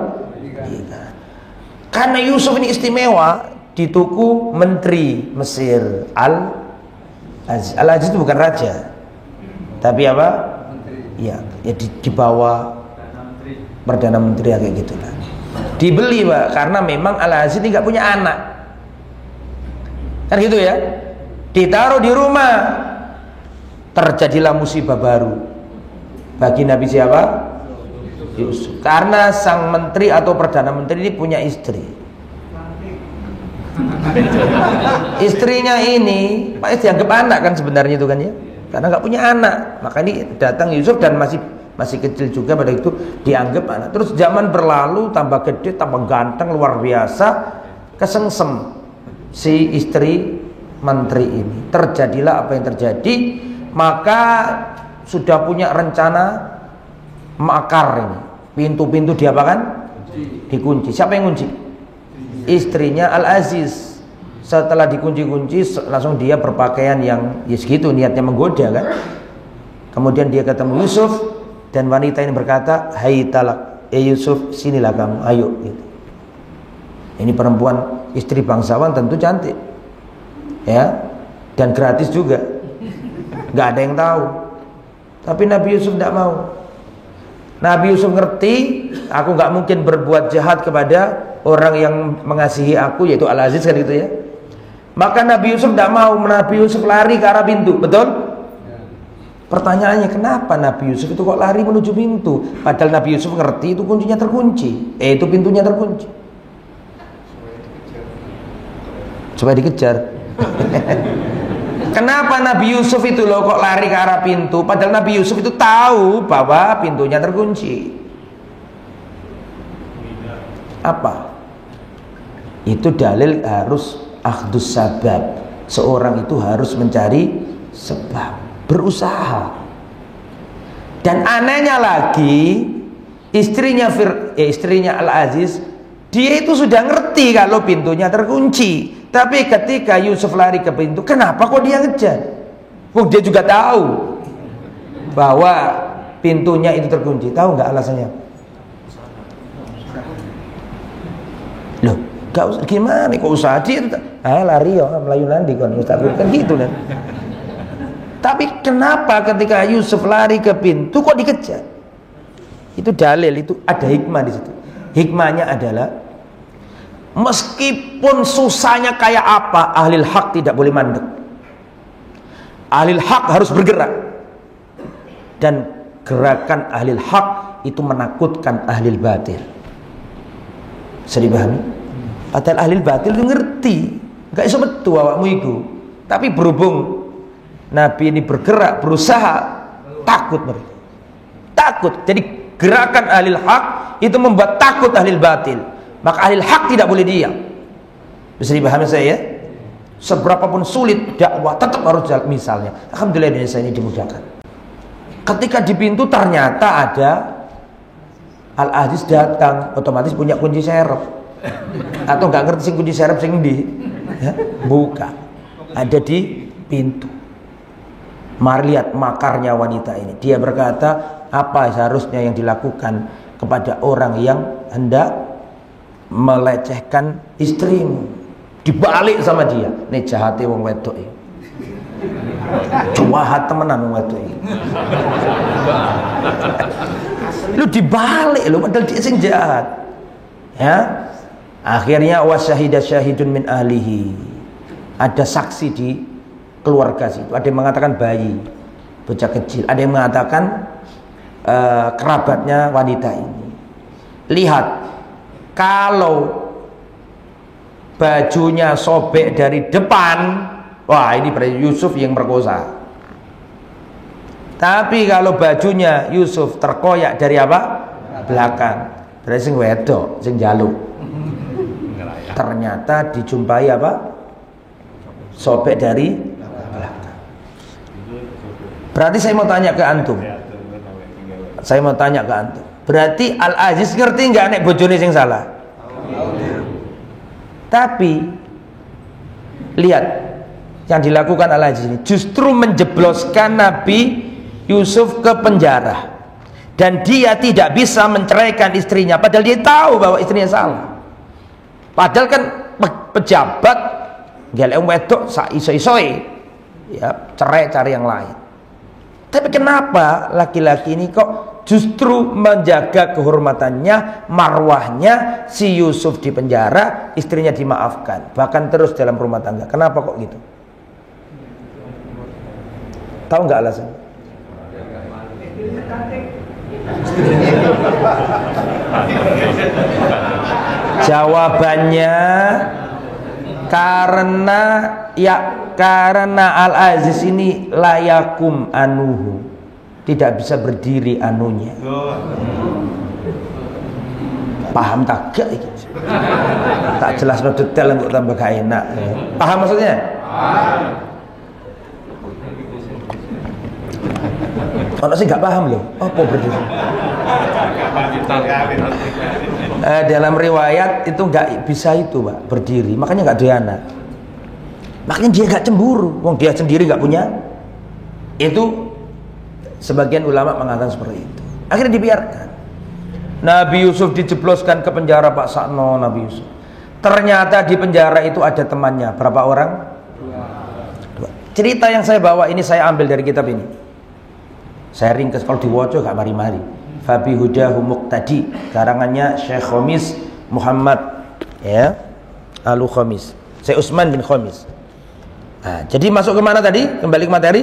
Karena Yusuf ini istimewa, dituku menteri Mesir Al-Aziz. Al-Aziz itu bukan raja. Tapi apa? Ya di bawah Perdana Menteri kayak gitulah. Dibeli, Pak, karena memang Al-Aziz ini nggak punya anak. Kan gitu ya. Ditaruh di rumah. Terjadilah musibah baru bagi Nabi siapa? Yusuf. Karena sang menteri atau Perdana Menteri ini punya istri. Istrinya ini Pak dianggap anak kan sebenarnya itu kan ya. Karena nggak punya anak, maka ini datang Yusuf dan masih kecil juga pada itu dianggap anak. Terus zaman berlalu, tambah gede, tambah ganteng, luar biasa, kesengsem si istri menteri ini. Terjadilah apa yang terjadi, maka sudah punya rencana makar ini. Pintu-pintu diapakan? Dikunci. Siapa yang kunci? Istrinya Al-Aziz. Setelah dikunci-kunci langsung dia berpakaian yang ya segitu, niatnya menggoda kan. Kemudian dia ketemu Yusuf dan wanita ini berkata, "Hai talak, Yusuf, sinilah kamu, ayo." Gitu. Ini perempuan istri bangsawan tentu cantik, ya, dan gratis juga, nggak ada yang tahu. Tapi Nabi Yusuf tidak mau. Nabi Yusuf ngerti, aku nggak mungkin berbuat jahat kepada orang yang mengasihi aku, yaitu Al-Aziz kan gitu ya. Maka Nabi Yusuf tidak mau. Nabi Yusuf lari ke arah pintu. Betul? Pertanyaannya, kenapa Nabi Yusuf itu kok lari menuju pintu? Padahal Nabi Yusuf ngerti itu kuncinya terkunci. Itu pintunya terkunci. Supaya dikejar. Kenapa Nabi Yusuf itu loh kok lari ke arah pintu? Padahal Nabi Yusuf itu tahu bahwa pintunya terkunci. Apa? Itu dalil harus akhdus sabab. Seorang itu harus mencari sebab, berusaha. Dan anehnya lagi, istrinya Al-Aziz, dia itu sudah ngerti kalau pintunya terkunci. Tapi ketika Yusuf lari ke pintu, kenapa kok dia ngejar? Dia juga tahu bahwa pintunya itu terkunci. Tahu nggak alasannya? Loh, gimana kok usaha dia lari ya melayu nanti kan Ustaz kan gitu kan. Tapi kenapa ketika Yusuf lari ke pintu kok dikejar? Itu dalil, itu ada hikmah di situ. Hikmahnya adalah meskipun susahnya kayak apa, ahlil hak tidak boleh mandek. Ahlil hak harus bergerak. Dan gerakan ahlil hak itu menakutkan ahlil batil. Bisa dipahami? Padahal ahlil batil itu ngerti, gak iso metu awakmu iku. Tapi berhubung Nabi ini bergerak, berusaha, takut mereka. Takut. Jadi gerakan ahlil hak itu membuat takut ahlil batil. Maka ahlil hak tidak boleh diam. Bisa dipahami saya ya? Seberapapun sulit dakwah tetap harus jalan. Misalnya, alhamdulillah Indonesia ini dimudahkan. Ketika di pintu ternyata ada Al-Aziz datang, otomatis punya kunci serep. Atau nggak ngerti sing kunci serep sing di ya, buka. Ada di pintu. Mari lihat makarnya wanita ini. Dia berkata, apa seharusnya yang dilakukan kepada orang yang hendak melecehkan istrimu? Dibalik sama dia. Nih jahatnya wong wedok iki. Jahat temenan wong wedok iki. Lu dibalik lu padahal dia sing jahat. Ya. Akhirnya wasyahida syahidun min ahlihi. Ada saksi di keluarga situ. Ada yang mengatakan bayi, bocah kecil. Ada yang mengatakan kerabatnya wanita ini. Lihat, kalau bajunya sobek dari depan, wah ini berarti Yusuf yang merkosa. Tapi kalau bajunya Yusuf terkoyak dari apa? Belakang, berarti sing wedok, sing jaluk. Ternyata dijumpai apa? Sobek dari belakang. Berarti saya mau tanya ke antum. Berarti Al-Aziz ngerti nggak nek bojone sing salah? Tapi lihat yang dilakukan Al-Aziz ini justru menjebloskan Nabi Yusuf ke penjara, dan dia tidak bisa menceraikan istrinya padahal dia tahu bahwa istrinya salah. Padahal kan pejabat gelek wedok sak iso-isoe ya cerai cari yang lain. Tapi kenapa laki-laki ini kok justru menjaga kehormatannya, marwahnya? Si Yusuf di penjara, istrinya dimaafkan, bahkan terus dalam rumah tangga. Kenapa kok gitu? Tahu nggak alasan? Jawabannya karena Al-Aziz ini layakum anuhu, tidak bisa berdiri anunya. Paham tak gak iki? Tak jelas no detail untuk tambah gak enak. Paham maksudnya? Kalau sih nggak paham loh, apa berdiri? Dalam riwayat itu nggak bisa itu, Pak, berdiri. Makanya nggak diana. Makanya dia nggak cemburu, wong dia sendiri nggak punya. Itu sebagian ulama mengatakan seperti itu. Akhirnya dibiarkan. Nabi Yusuf dijebloskan ke penjara, Pak Sakno. Nabi Yusuf. Ternyata di penjara itu ada temannya. Berapa orang? Dua. Cerita yang saya bawa ini saya ambil dari kitab ini. Saya ringkas, kalau diwoco gak mari-mari. Fabi Hudahu Muqtadi, karangannya Syekh Khamis Muhammad ya, Alu Khamis, Syekh Utsman bin Khamis. Nah, jadi masuk ke mana tadi? Kembali ke materi.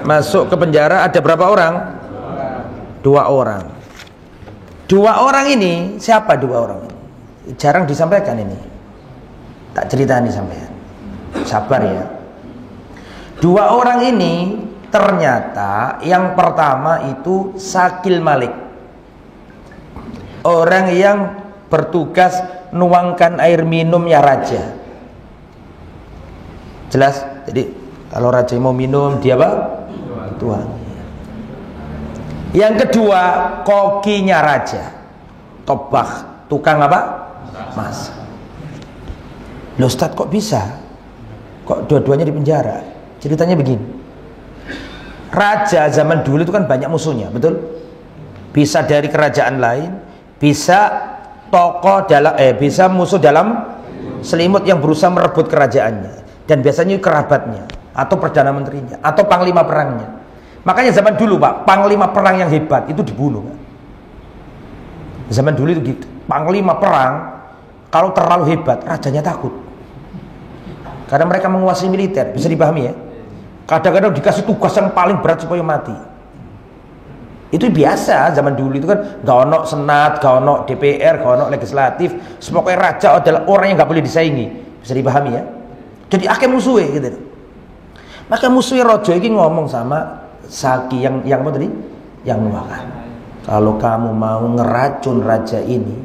Masuk ke penjara ada berapa orang? Dua orang. Dua orang ini siapa dua orang ini? Jarang disampaikan ini. Tak cerita nih sampean. Sabar ya. Dua orang ini ternyata yang pertama itu Sakil Malik, orang yang bertugas nuangkan air minumnya raja. Jelas? Jadi kalau raja mau minum dia apa? Tuang. Yang kedua kokinya raja, Tobakh, tukang apa? Masak. Loh Ustaz, kok bisa? Kok dua-duanya di penjara? Ceritanya begini. Raja zaman dulu itu kan banyak musuhnya, betul? Bisa dari kerajaan lain, bisa tokoh dalam bisa musuh dalam selimut yang berusaha merebut kerajaannya, dan biasanya kerabatnya atau perdana menterinya atau panglima perangnya. Makanya zaman dulu, Pak, panglima perang yang hebat itu dibunuh, Pak. Zaman dulu itu gitu. Panglima perang kalau terlalu hebat, rajanya takut. Karena mereka menguasai militer, bisa dipahami ya. Kadang-kadang dikasih tugas yang paling berat supaya mati. Itu biasa zaman dulu itu kan, gak ono senat, gak ono DPR, gak ono legislatif. Pokoknya raja adalah orang yang gak boleh disaingi. Bisa dipahami ya. Jadi akeh musuhnya gitu. Maka musuhnya rojo ini ngomong sama Saki yang apa tadi? Yang nuakan. Kalau kamu mau ngeracun raja ini,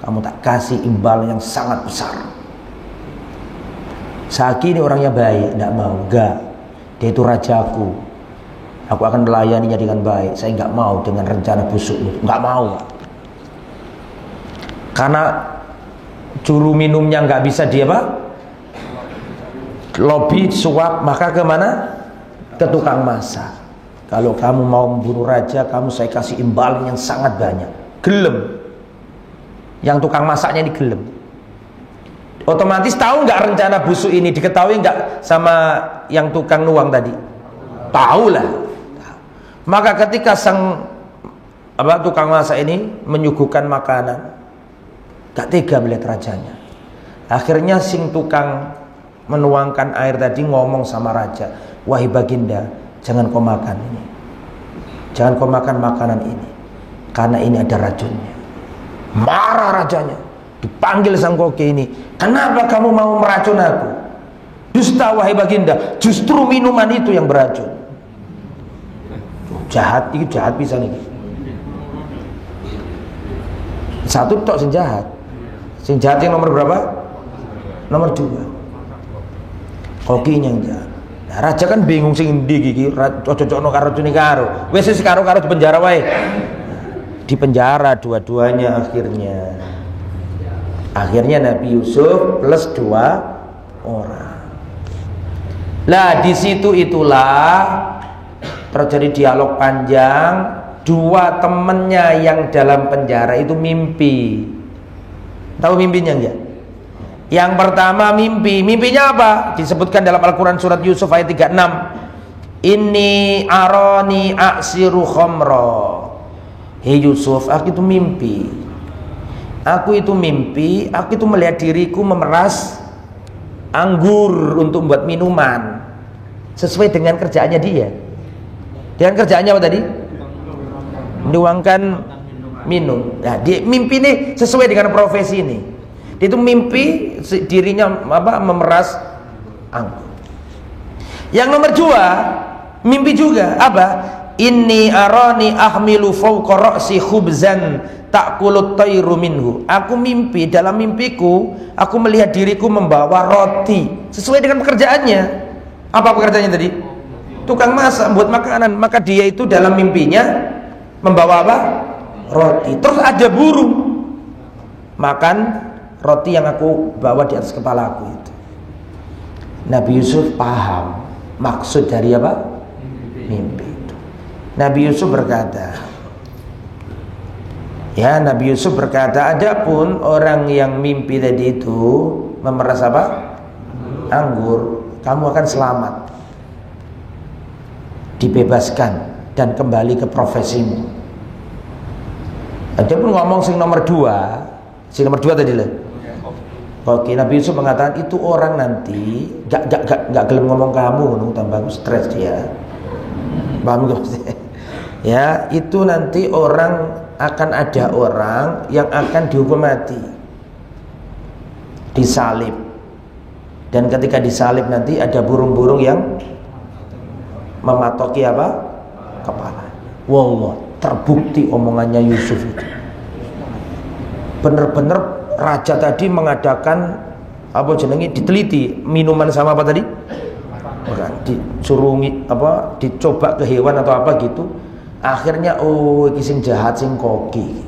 kamu tak kasih imbal yang sangat besar. Saki ini orangnya baik, tidak mau, enggak. Dia itu rajaku, aku akan melayaninya dengan baik. Saya nggak mau dengan rencana busuk itu, nggak mau. Karena juru minumnya nggak bisa dia apa? Lobby suap, maka kemana? Ke tukang masak. Kalau kamu mau membunuh raja, saya kasih imbalan yang sangat banyak. Gelem. Yang tukang masaknya ini gelem. Otomatis tahu nggak rencana busuk ini, diketahui nggak sama yang tukang nuang tadi? Tahu lah. Maka ketika sang tukang masak ini menyuguhkan makanan, gak tega melihat rajanya. Akhirnya sing tukang menuangkan air tadi ngomong sama raja, wahai baginda, jangan kau makan ini, jangan kau makan makanan ini, karena ini ada racunnya. Marah rajanya. Dipanggil sang koki ini, kenapa kamu mau meracun aku? Dusta wahai baginda, justru minuman itu yang beracun. Jahat, itu jahat bisa nih. Satu tok sing jahat. Sing jahat yang nomor berapa? Nomor 2. Kokinya yang jahat. Nah, raja kan bingung sing ndi iki, cocokno karo cuni karo. Wis karo-karo di penjara wae. Di penjara dua-duanya akhirnya. Akhirnya Nabi Yusuf plus 2 orang. Lah di situ itulah terjadi dialog panjang. 2 temennya yang dalam penjara itu mimpi. Tahu mimpinya enggak? Yang pertama mimpinya apa? Disebutkan dalam Al-Quran surat Yusuf ayat 36. Inni arani aksiru khamra. Hei Yusuf, aku itu mimpi. Aku itu melihat diriku memeras anggur untuk membuat minuman sesuai dengan kerjaannya dia. Dengan kerjaannya apa tadi? Menuangkan minum. Nah, dia mimpi ini sesuai dengan profesi ini. Dia itu mimpi dirinya memeras anggur. Yang nomor 2, mimpi juga apa? Inni arani ahmilu fawqa ra'si khubzan ta'kulut tayru minhu. Aku mimpi, dalam mimpiku aku melihat diriku membawa roti sesuai dengan pekerjaannya. Apa pekerjaannya tadi? Tukang masak, buat makanan. Maka dia itu dalam mimpinya membawa apa? Roti. Terus ada burung makan roti yang aku bawa di atas kepala aku itu. Nabi Yusuf paham maksud dari apa? Mimpi itu. Nabi Yusuf berkata, adapun orang yang mimpi tadi itu memeras apa? Anggur, kamu akan selamat, dibebaskan dan kembali ke profesimu. Adapun ngomong sing nomor 2 tadi lah. Oke, Nabi Yusuf mengatakan itu orang nanti gak gelem ngomong kamu, tambah stres dia. Paham gak? Ya, itu nanti akan ada orang yang akan dihukum mati, disalib, dan ketika disalib nanti ada burung-burung yang mematoki apa? Kepala. Wallah, terbukti omongannya Yusuf itu. Bener-bener raja tadi mengadakan apa jenenge, diteliti minuman sama apa tadi? Dicurungi apa, dicoba ke hewan atau apa gitu. Akhirnya iki sing jahat sing koki.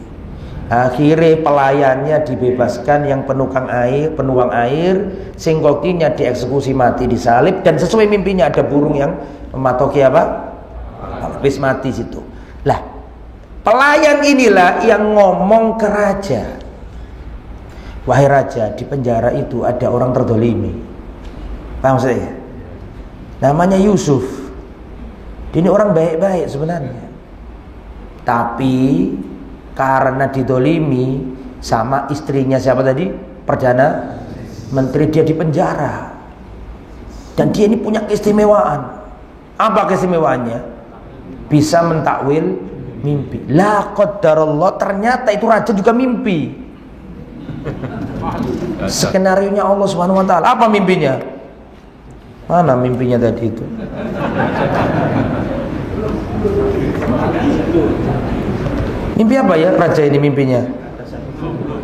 Akhirnya pelayannya dibebaskan, yang penuang air, sing kokinya dieksekusi mati, disalib, dan sesuai mimpinya ada burung yang mematoki apa? Habis mati situ. Lah, pelayan inilah yang ngomong ke raja. Wahai raja, di penjara itu ada orang terdolimi. Paham saya? Namanya Yusuf. Ini orang baik-baik sebenarnya, tapi karena didolimi sama istrinya siapa tadi? Perdana Menteri, dia di penjara. Dan dia ini punya keistimewaan. Apa keistimewaannya? Bisa mentakwil mimpi. La qadarullah, ternyata itu raja juga mimpi. Skenarionya Allah Subhanahu wa taala. Apa mimpinya? Mana mimpinya tadi itu? Mimpi apa ya raja ini mimpinya?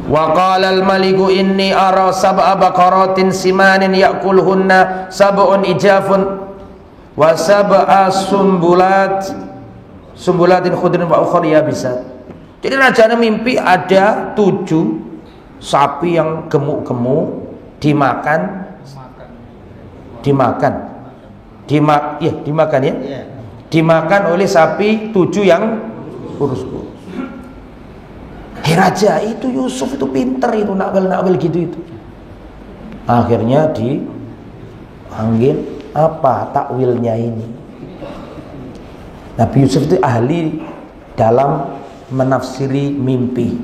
Wa qala al-maliku inni ara sab'a baqaratin simanin ya'kulhunna sab'un ijafun wa sab'a sumbulatin khudrin wa ukhra yabisat. Jadi rajanya mimpi ada 7 sapi yang gemuk-gemuk dimakan oleh sapi 7 yang kurus-kurus. Raja itu Yusuf itu pinter, itu nakwil gitu itu. Akhirnya dipanggil, apa takwilnya ini? Nabi Yusuf itu ahli dalam menafsiri mimpi.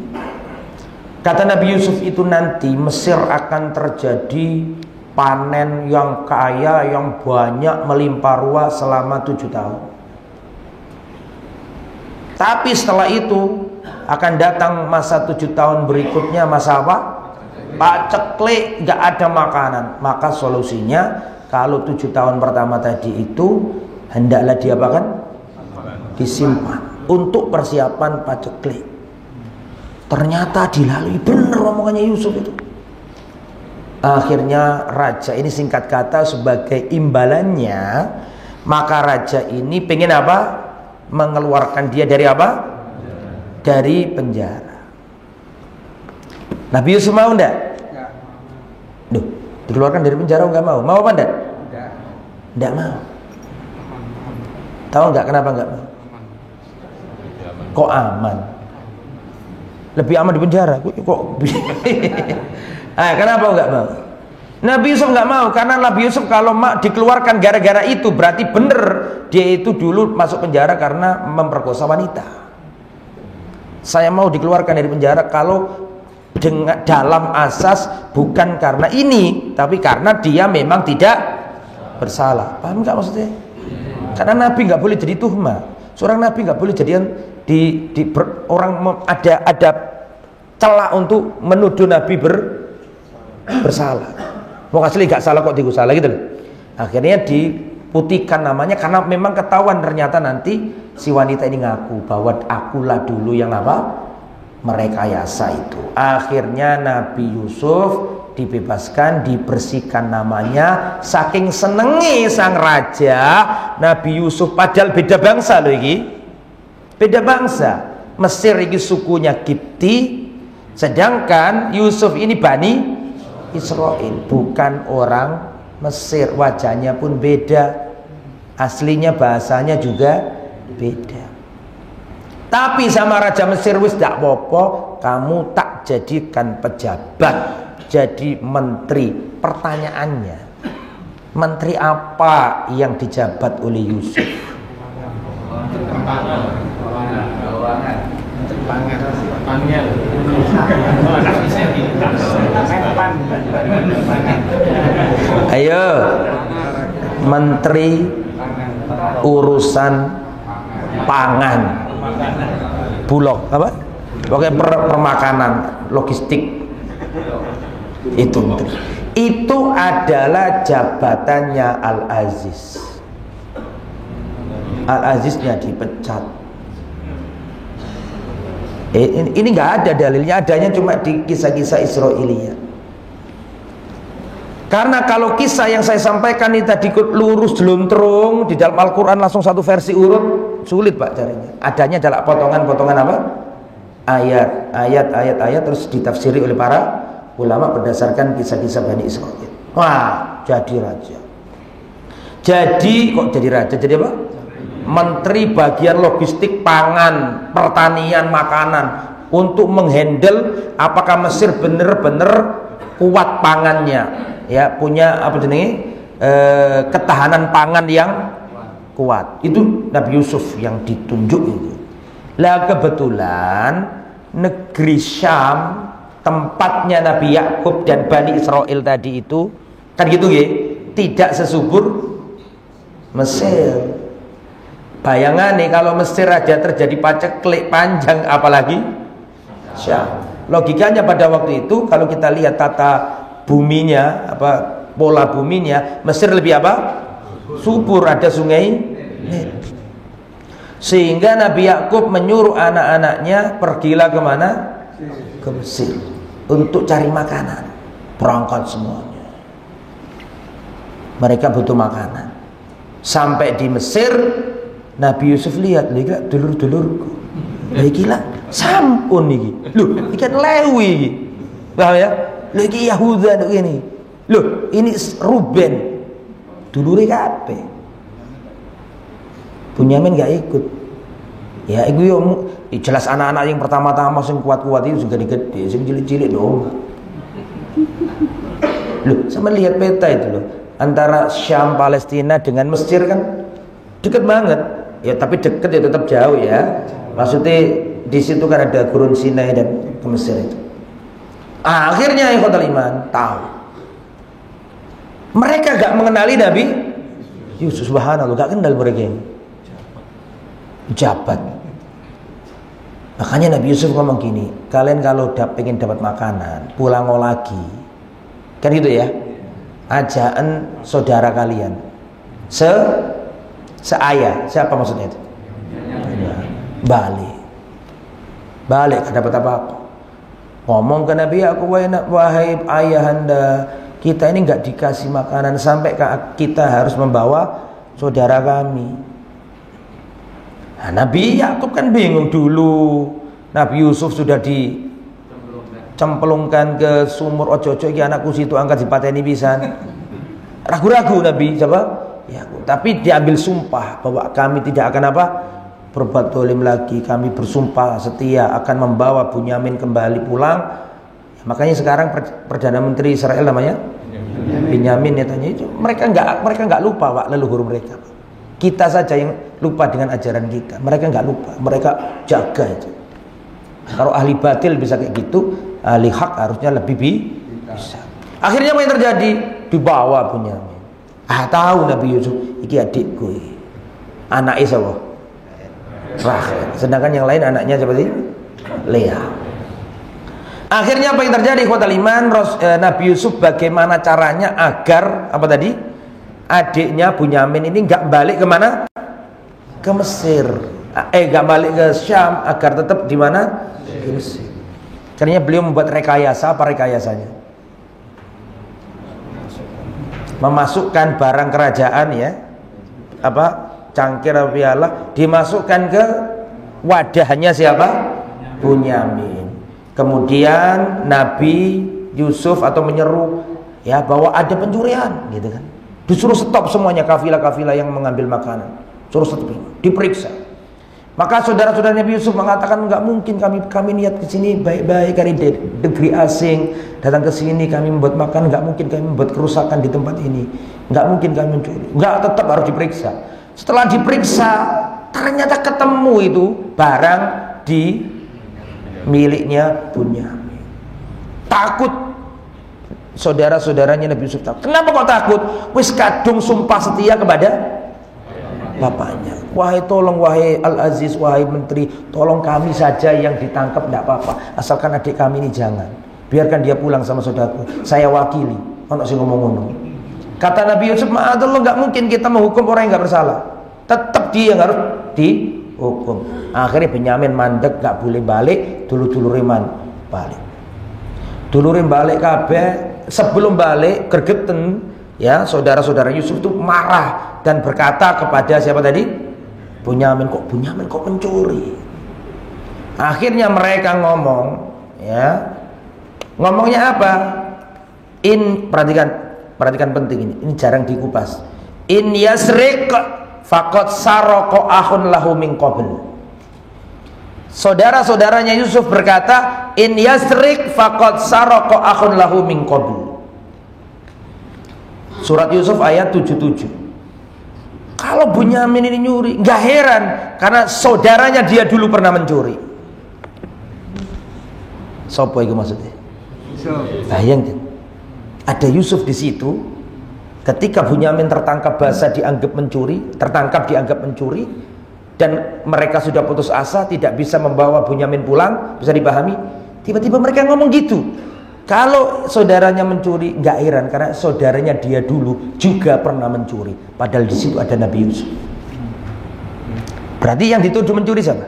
Kata Nabi Yusuf itu nanti Mesir akan terjadi panen yang kaya, yang banyak, melimpah ruah selama 7 tahun. Tapi setelah itu akan datang masa 7 tahun berikutnya, masa apa? paceklik, nggak ada makanan. Maka solusinya, kalau 7 tahun pertama tadi itu hendaklah diapakan? Disimpan untuk persiapan paceklik. Ternyata dilalui, benar omongannya Yusuf itu. Akhirnya raja ini, singkat kata, sebagai imbalannya, maka raja ini pengen apa? Mengeluarkan dia dari apa? Dari penjara. Nabi Yusuf mau enggak? Duh, dikeluarkan dari penjara enggak mau. Mau apa enggak? Enggak mau. Tahu enggak kenapa enggak mau? Kok aman? Lebih aman di penjara. Kok? Kenapa enggak mau? Nabi Yusuf enggak mau, karena Nabi Yusuf kalau dikeluarkan gara-gara itu, berarti benar dia itu dulu masuk penjara karena memperkosa wanita. Saya mau dikeluarkan dari penjara kalau dengan dalam asas bukan karena ini, tapi karena dia memang tidak bersalah. Paham nggak maksudnya? Karena Nabi nggak boleh jadi tuhma. Seorang Nabi nggak boleh jadian ada celah untuk menuduh Nabi bersalah. Mau asli nggak salah kok salah gitu loh. Akhirnya diputihkan namanya karena memang ketahuan ternyata nanti si wanita ini ngaku bahwa akulah dulu yang apa? Merekayasa itu. Akhirnya Nabi Yusuf dibebaskan, dibersihkan namanya. Saking senengi sang raja Nabi Yusuf, padahal beda bangsa loh ini. Beda bangsa. Mesir ini sukunya Kipti, sedangkan Yusuf ini Bani Israel, bukan orang Mesir. Wajahnya pun beda, aslinya bahasanya juga beda. Tapi sama raja Mesir, wis dak apa-apa, kamu tak jadikan pejabat, jadi menteri. Pertanyaannya, menteri apa yang dijabat oleh Yusuf? Ayo, menteri urusan pangan, bulog apa? Pokoknya permakanan, logistik. Itu adalah jabatannya Al-Aziz. Al-Aziznya dipecat. Ini nggak ada dalilnya, adanya cuma di kisah-kisah Israiliyah. Karena kalau kisah yang saya sampaikan ini tadi lurus jeluntrung di dalam Al-Quran langsung satu versi urut, sulit Pak carinya. Adanya adalah potongan-potongan apa? Ayat terus ditafsiri oleh para ulama berdasarkan kisah-kisah Bani Israil. Wah, jadi raja. Jadi kok jadi raja? Jadi apa? Menteri bagian logistik pangan, pertanian, makanan, untuk menghandle apakah Mesir benar-benar kuat pangannya, ya, punya apa jenenge ketahanan pangan yang kuat. Itu Nabi Yusuf yang ditunjuk itu. Lah kebetulan negeri Syam, tempatnya Nabi Yakub dan Bani Israel tadi itu kan gitu ya, tidak sesubur Mesir. Bayangan nih kalau Mesir aja terjadi paceklik panjang, apalagi Syam. Logikanya pada waktu itu kalau kita lihat tata buminya, pola buminya, Mesir lebih apa? Subur, ada sungai Nil. Sehingga Nabi Yakub menyuruh anak-anaknya pergilah kemana? Ke Mesir untuk cari makanan. Berangkat semuanya. Mereka butuh makanan. Sampai di Mesir, Nabi Yusuf lihat, lihat dulur-dulurku, gila, sampun nih, loh, ikan Lewi, paham ya? Loh, ini Yahuda ini, loh, ini Ruben, dulure kabeh. Bunyamin gak ikut, ya, itu jelas anak-anak yang pertama-tama sing kuat-kuat itu juga digede, sing cilik-cilik dong. Loh, sama lihat peta itu loh, antara Syam Palestina dengan Mesir kan dekat banget. Ya tapi deket ya tetap jauh ya. Maksudnya di situ kan ada Gurun Sinai dan ke Mesir itu. Akhirnya ikhwatul iman tahu. Mereka gak mengenali Nabi Yusuf, subhanallah, gak kenal mereka ini. Jabat. Makanya Nabi Yusuf ngomong gini, kalian kalau pengen dapat makanan, pulang lagi, kan gitu ya, ajaan saudara kalian, seayah, siapa maksudnya itu? Balik, gak dapat apa-apa. Ngomong ke Nabi, aku wahai ayahanda, kita ini nggak dikasih makanan sampai kita harus membawa saudara kami. Nah, Nabi Yakub kan bingung dulu. Nabi Yusuf sudah dicemplungkan ke sumur, ojo-ojo iki anakku situ angkat dipateni pisan. Ragu-ragu Nabi siapa? Yakub. Tapi diambil sumpah bahwa kami tidak akan berbuat dolim lagi. Kami bersumpah setia akan membawa Bunyamin kembali pulang. Makanya sekarang Perdana Menteri Israel namanya Benyamin Netanyahu itu mereka nggak lupa Pak, leluhur mereka. Kita saja yang lupa dengan ajaran kita. Mereka nggak lupa, mereka jaga itu. Kalau ahli batil bisa kayak gitu, ahli hak harusnya lebih bisa. Akhirnya apa yang terjadi? Dibawa Bunyamin. Tahu Nabi Yusuf, iki adikku, anak siapa? Rahel. Sedangkan yang lain anaknya seperti Leah. Akhirnya apa yang terjadi? Khotal iman, Nabi Yusuf bagaimana caranya agar apa tadi? Adiknya Bunyamin ini nggak balik kemana? Ke Mesir. Nggak balik ke Syam, agar tetap di mana? Di Mesir. Karena beliau membuat rekayasa. Apa rekayasanya? Memasukkan barang kerajaan ya, cangkir piala, dimasukkan ke wadahnya siapa? Bunyamin. Kemudian Nabi Yusuf atau menyeru ya bahwa ada pencurian, gitu kan? Disuruh stop semuanya kafilah-kafilah yang mengambil makanan. Suruh stop, diperiksa. Maka saudara-saudara Nabi Yusuf mengatakan nggak mungkin kami niat ke sini baik-baik dari negeri asing datang ke sini kami membuat makan, nggak mungkin kami membuat kerusakan di tempat ini, nggak mungkin kami mencuri, nggak, tetap harus diperiksa. Setelah diperiksa ternyata ketemu itu barang di miliknya Bunyamin. Takut saudara-saudaranya Nabi Yusuf takut. Kenapa kok takut? Wis kadung sumpah setia kepada bapaknya. Wahai tolong, wahai Al-Aziz, wahai menteri, tolong kami saja yang ditangkap, tidak apa-apa, asalkan adik kami ini jangan. Biarkan dia pulang sama saudaraku. Saya wakili. Ono sing ngomong-ngomong. Kata Nabi Yusuf, ma'adallah, nggak mungkin kita menghukum orang yang nggak bersalah. Tetap dia yang harus dihukum. Akhirnya Benyamin mandek, nggak boleh balik. Dulu-dulu Riman balik. Dulurin balik kabeh. Sebelum balik gergeten ya, saudara-saudara Yusuf itu marah dan berkata kepada siapa tadi? Bunyamin kok mencuri. Akhirnya mereka ngomong ya. Ngomongnya apa? Perhatikan penting ini jarang dikupas. In yasriq faqad sarqa akhun lahu min qabl. Saudara-saudaranya Yusuf berkata, in yasrik faqad sarqa akhun lahu min qabl. Surat Yusuf ayat 77. Kalau Bunyamin ini nyuri, nggak heran karena saudaranya dia dulu pernah mencuri. Sopo itu maksudnya? Bayangkan. Ada Yusuf di situ. Ketika Bunyamin tertangkap basah dianggap mencuri, dan mereka sudah putus asa, tidak bisa membawa Bunyamin pulang, bisa dipahami. Tiba-tiba mereka ngomong gitu. Kalau saudaranya mencuri, nggak heran karena saudaranya dia dulu juga pernah mencuri. Padahal di situ ada Nabi Yusuf. Berarti yang dituduh mencuri siapa?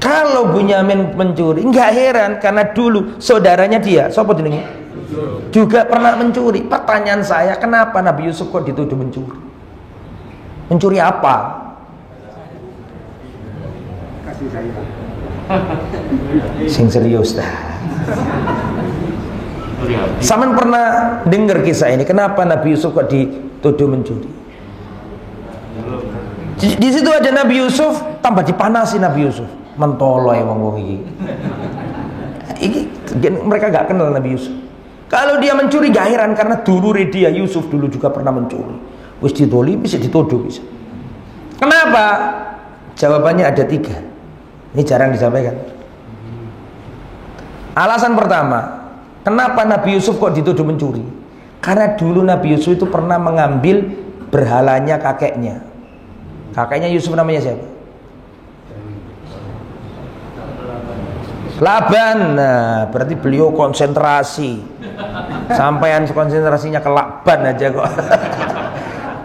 Kalau Bunyamin mencuri, nggak heran karena dulu saudaranya dia, siapa jenenge? Juga pernah mencuri. Pertanyaan saya, kenapa Nabi Yusuf kok dituduh mencuri? Mencuri apa? Kasih saya. Sing serius dah. Saman pernah dengar kisah ini? Kenapa Nabi Yusuf kok dituduh mencuri? Di situ ada Nabi Yusuf, tambah dipanasi Nabi Yusuf. Mentoloy wong iki. Mereka gak kenal Nabi Yusuf. Kalau dia mencuri gak heran karena dulu dia Yusuf dulu juga pernah mencuri. Wis didolimi, bisa dituduh bisa. Kenapa? Jawabannya ada 3. Ini jarang disampaikan. Alasan pertama, kenapa Nabi Yusuf kok dituduh mencuri? Karena dulu Nabi Yusuf itu pernah mengambil berhalanya kakeknya. Kakeknya Yusuf namanya siapa? Laban. Nah, berarti beliau konsentrasi. Sampaian konsentrasinya ke Laban aja kok.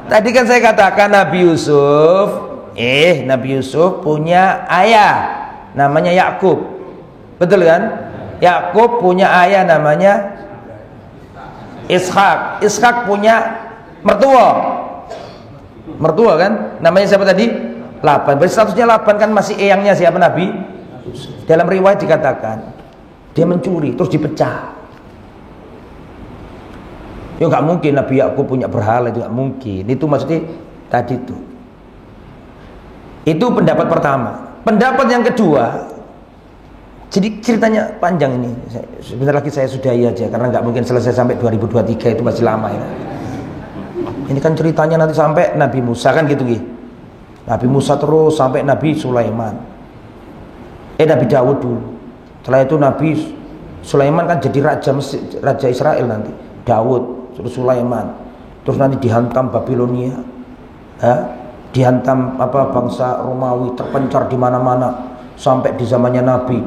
Tadi kan saya katakan Nabi Yusuf punya ayah namanya Yakub. Betul kan? Yakub punya ayah namanya Ishak. Ishak punya mertua kan? Namanya siapa tadi? Laban. Berarti statusnya Laban kan masih eyangnya siapa? Nabi. Dalam riwayat dikatakan dia mencuri terus dipecah. Ya nggak mungkin Nabi Yakub punya berhala, itu nggak mungkin. Itu maksudnya tadi itu. Itu pendapat pertama. Pendapat yang kedua, jadi ceritanya panjang ini. Sebentar lagi saya sudahi aja karena nggak mungkin selesai sampai 2023, itu masih lama ya. Ini kan ceritanya nanti sampai Nabi Musa kan gitu gitu. Nabi Musa terus sampai Nabi Sulaiman. Nabi Dawud dulu. Setelah itu Nabi Sulaiman kan jadi raja Israel nanti. Dawud, terus Sulaiman. Terus nanti dihantam Babilonia. Dihantam bangsa Romawi, terpencar di mana-mana sampai di zamannya Nabi.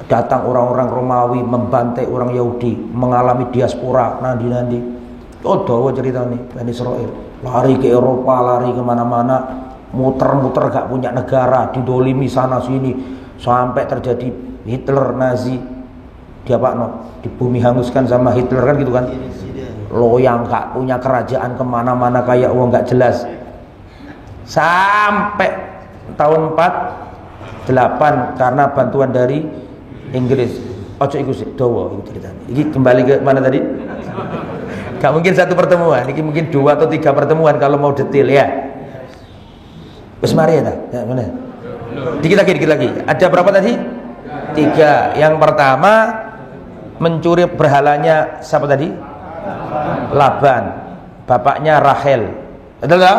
Datang orang-orang Romawi membantai orang Yahudi, mengalami diaspora nanti. Oh, dawa cerita nih Bani Israel. Lari ke Eropa, lari kemana-mana, muter-muter gak punya negara, didolimi sana sini. Sampai terjadi Hitler, Nazi, di bumi hanguskan sama Hitler kan gitu kan. Lo yang gak punya kerajaan kemana-mana kayak uang gak jelas. Sampai tahun 48 karena bantuan dari Inggris. Ojo iku sih, dawa itu ceritanya. Ini kembali ke mana tadi? Gak mungkin satu pertemuan, ini mungkin 2 atau 3 pertemuan kalau mau detail ya. Wes mari ya, mana? Dikit lagi. Ada berapa tadi? 3. Yang pertama mencuri berhalanya siapa tadi? Laban. Bapaknya Rahel. Betul tak?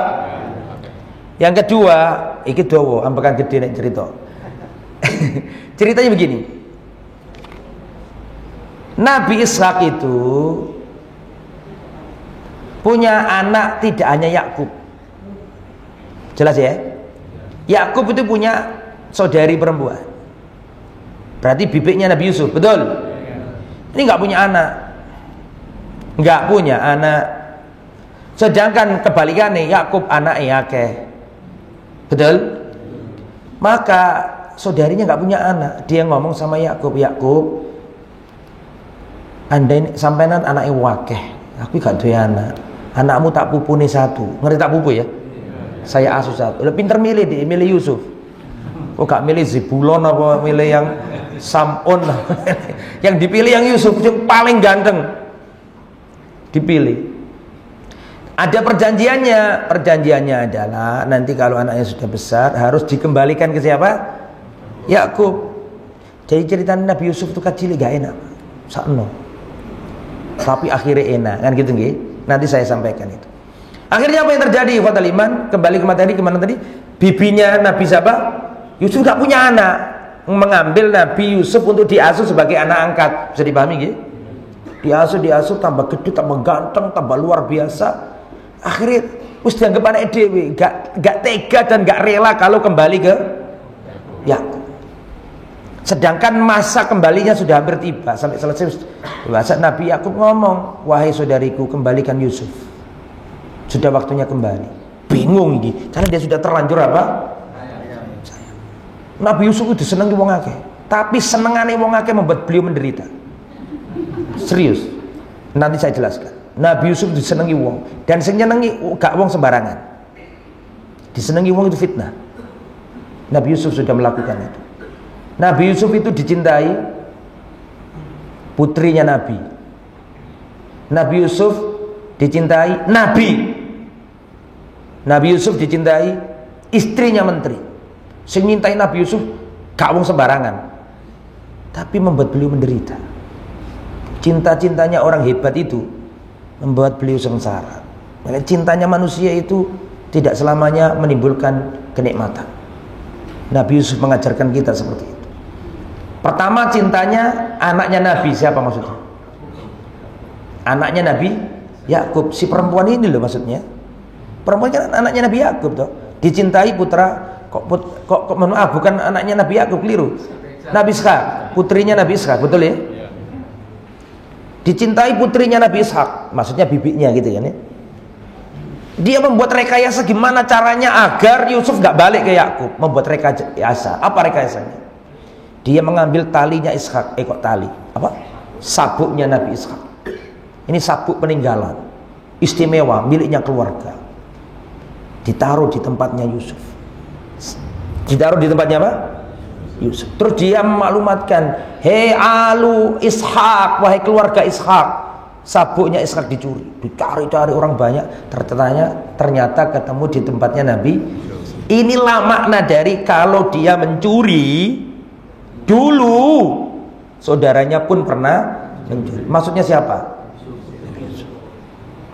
Yang kedua, iki dawa, ambekan gede nek cerita. Ceritanya begini. Nabi Ishak itu punya anak tidak hanya Yakub. Jelas ya? Yakub itu punya saudari perempuan. Berarti bibiknya Nabi Yusuf, betul? Ini nggak punya anak. Sedangkan kebalikannya Yakub anaknya akeh. Betul? Maka saudarinya nggak punya anak. Dia ngomong sama Yakub, andai sampenan anaknya wakeh, aku gak duwe anak. Anakmu tak pupune 1. Ngerti tak pupu ya? Saya asuh 1. Udah pinter milih dia, milih Yusuf. Kok gak milih Zebulon apa milih yang Sam'un? Yang dipilih yang Yusuf yang paling ganteng. Dipilih. Ada perjanjiannya adalah nanti kalau anaknya sudah besar harus dikembalikan ke siapa? Yakub. Jadi cerita Nabi Yusuf itu kecil gak enak. Sakno. Tapi akhirnya enak kan gitu nggih. Nanti saya sampaikan itu. Akhirnya apa yang terjadi? Fatal iman, kembali ke materi kemana tadi? Bibinya Nabi siapa? Yusuf gak punya anak, mengambil Nabi Yusuf untuk diasuh sebagai anak angkat. Bisa dipahami gitu? Diasuh tambah gede, tambah ganteng, tambah luar biasa. Akhirnya wis dianggap anak dewe, gak tega dan gak rela kalau kembali ke Yakub. Sedangkan masa kembalinya sudah hampir tiba, sampai selesai. Bahasa Nabi Yakub ngomong, wahai saudariku, kembalikan Yusuf. Sudah waktunya kembali. Bingung ini, karena dia sudah terlanjur apa? Sayang. Nabi Yusuf itu seneng wong akeh, tapi senengane wong akeh membuat beliau menderita. Serius. Nanti saya jelaskan. Nabi Yusuf disenengi wong, dan sing nyenengi gak wong sembarangan. Disenengi wong itu fitnah. Nabi Yusuf sudah melakukan itu. Nabi Yusuf itu dicintai putrinya Nabi. Nabi Yusuf dicintai Nabi. Nabi Yusuf dicintai istrinya menteri. Sing nyintai Nabi Yusuf gak wong sembarangan, tapi membuat beliau menderita. Cinta-cintanya orang hebat itu membuat beliau sengsara. Cintanya manusia itu tidak selamanya menimbulkan kenikmatan. Nabi Yusuf mengajarkan kita seperti itu. Pertama, cintanya anaknya Nabi. Siapa maksudnya? Anaknya Nabi Yakub. Si perempuan ini loh maksudnya. Perempuan kan anaknya Nabi Yakub toh. Dicintai putra kok bukan anaknya Nabi Yakub, keliru. Nabi Ishak, putrinya Nabi Ishak, betul ya? Dicintai putrinya Nabi Ishak, maksudnya bibiknya gitu kan ya. Dia membuat rekayasa gimana caranya agar Yusuf gak balik ke Yakub. Membuat rekayasa. Apa rekayasanya? Dia mengambil talinya Ishak. Kok tali? Apa? Sabuknya Nabi Ishak. Ini sabuk peninggalan, istimewa, miliknya keluarga. Ditaruh di tempatnya Yusuf. Ditaruh di tempatnya apa? Yusuf. Terus dia memaklumatkan, hei alu Ishak, wahai keluarga Ishak, sabuknya Ishak dicuri. Dicari-cari orang banyak, ternyata ketemu di tempatnya Nabi. Inilah makna dari kalau dia mencuri, dulu saudaranya pun pernah mencuri. Maksudnya siapa?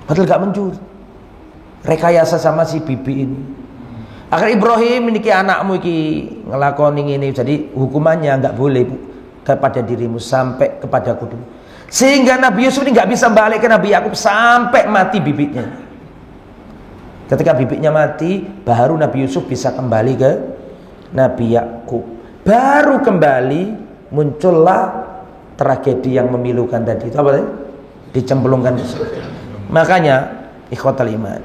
Padahal gak mencuri. Rekayasa sama si bibi ini. Akhirnya Ibrahim, ini anakmu iki ngelakoni ini, jadi hukumannya nggak boleh kepada dirimu sampai kepadaku dulu. Sehingga Nabi Yusuf ini nggak bisa balik ke Nabi Yakub sampai mati bibitnya. Ketika bibitnya mati, baru Nabi Yusuf bisa kembali ke Nabi Yakub. Baru kembali muncullah tragedi yang memilukan tadi. Itu apa tadi? Dicemplungkan Yusuf. Makanya ikhwatal iman,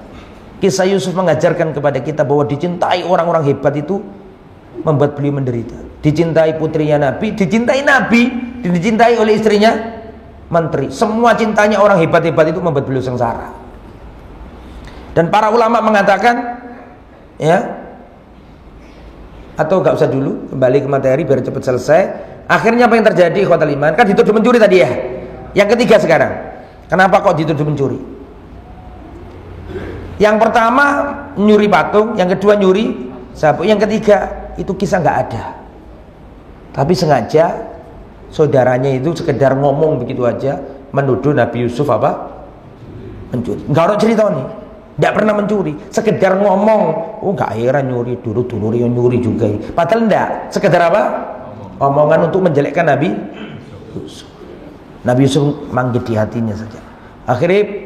kisah Yusuf mengajarkan kepada kita bahwa dicintai orang-orang hebat itu membuat beliau menderita. Dicintai putrinya Nabi, dicintai Nabi, dicintai oleh istrinya menteri. Semua cintanya orang hebat-hebat itu membuat beliau sengsara. Dan para ulama mengatakan, ya, atau gak usah dulu, kembali ke materi biar cepat selesai. Akhirnya apa yang terjadi ikhwatal iman? Kan dituduh mencuri tadi ya. Yang ketiga sekarang, kenapa kok dituduh mencuri? Yang pertama nyuri patung, yang kedua nyuri sabuk, yang ketiga itu kisah nggak ada. Tapi sengaja saudaranya itu sekedar ngomong begitu aja menuduh Nabi Yusuf apa? Mencuri. Nggak ada cerita nih, nggak pernah mencuri, sekedar ngomong. Oh nggak heran nyuri, dulu nyuri juga. Padahal enggak, sekedar apa? Omongan untuk menjelekkan Nabi Yusuf. Nabi Yusuf manggil di hatinya saja. Akhirnya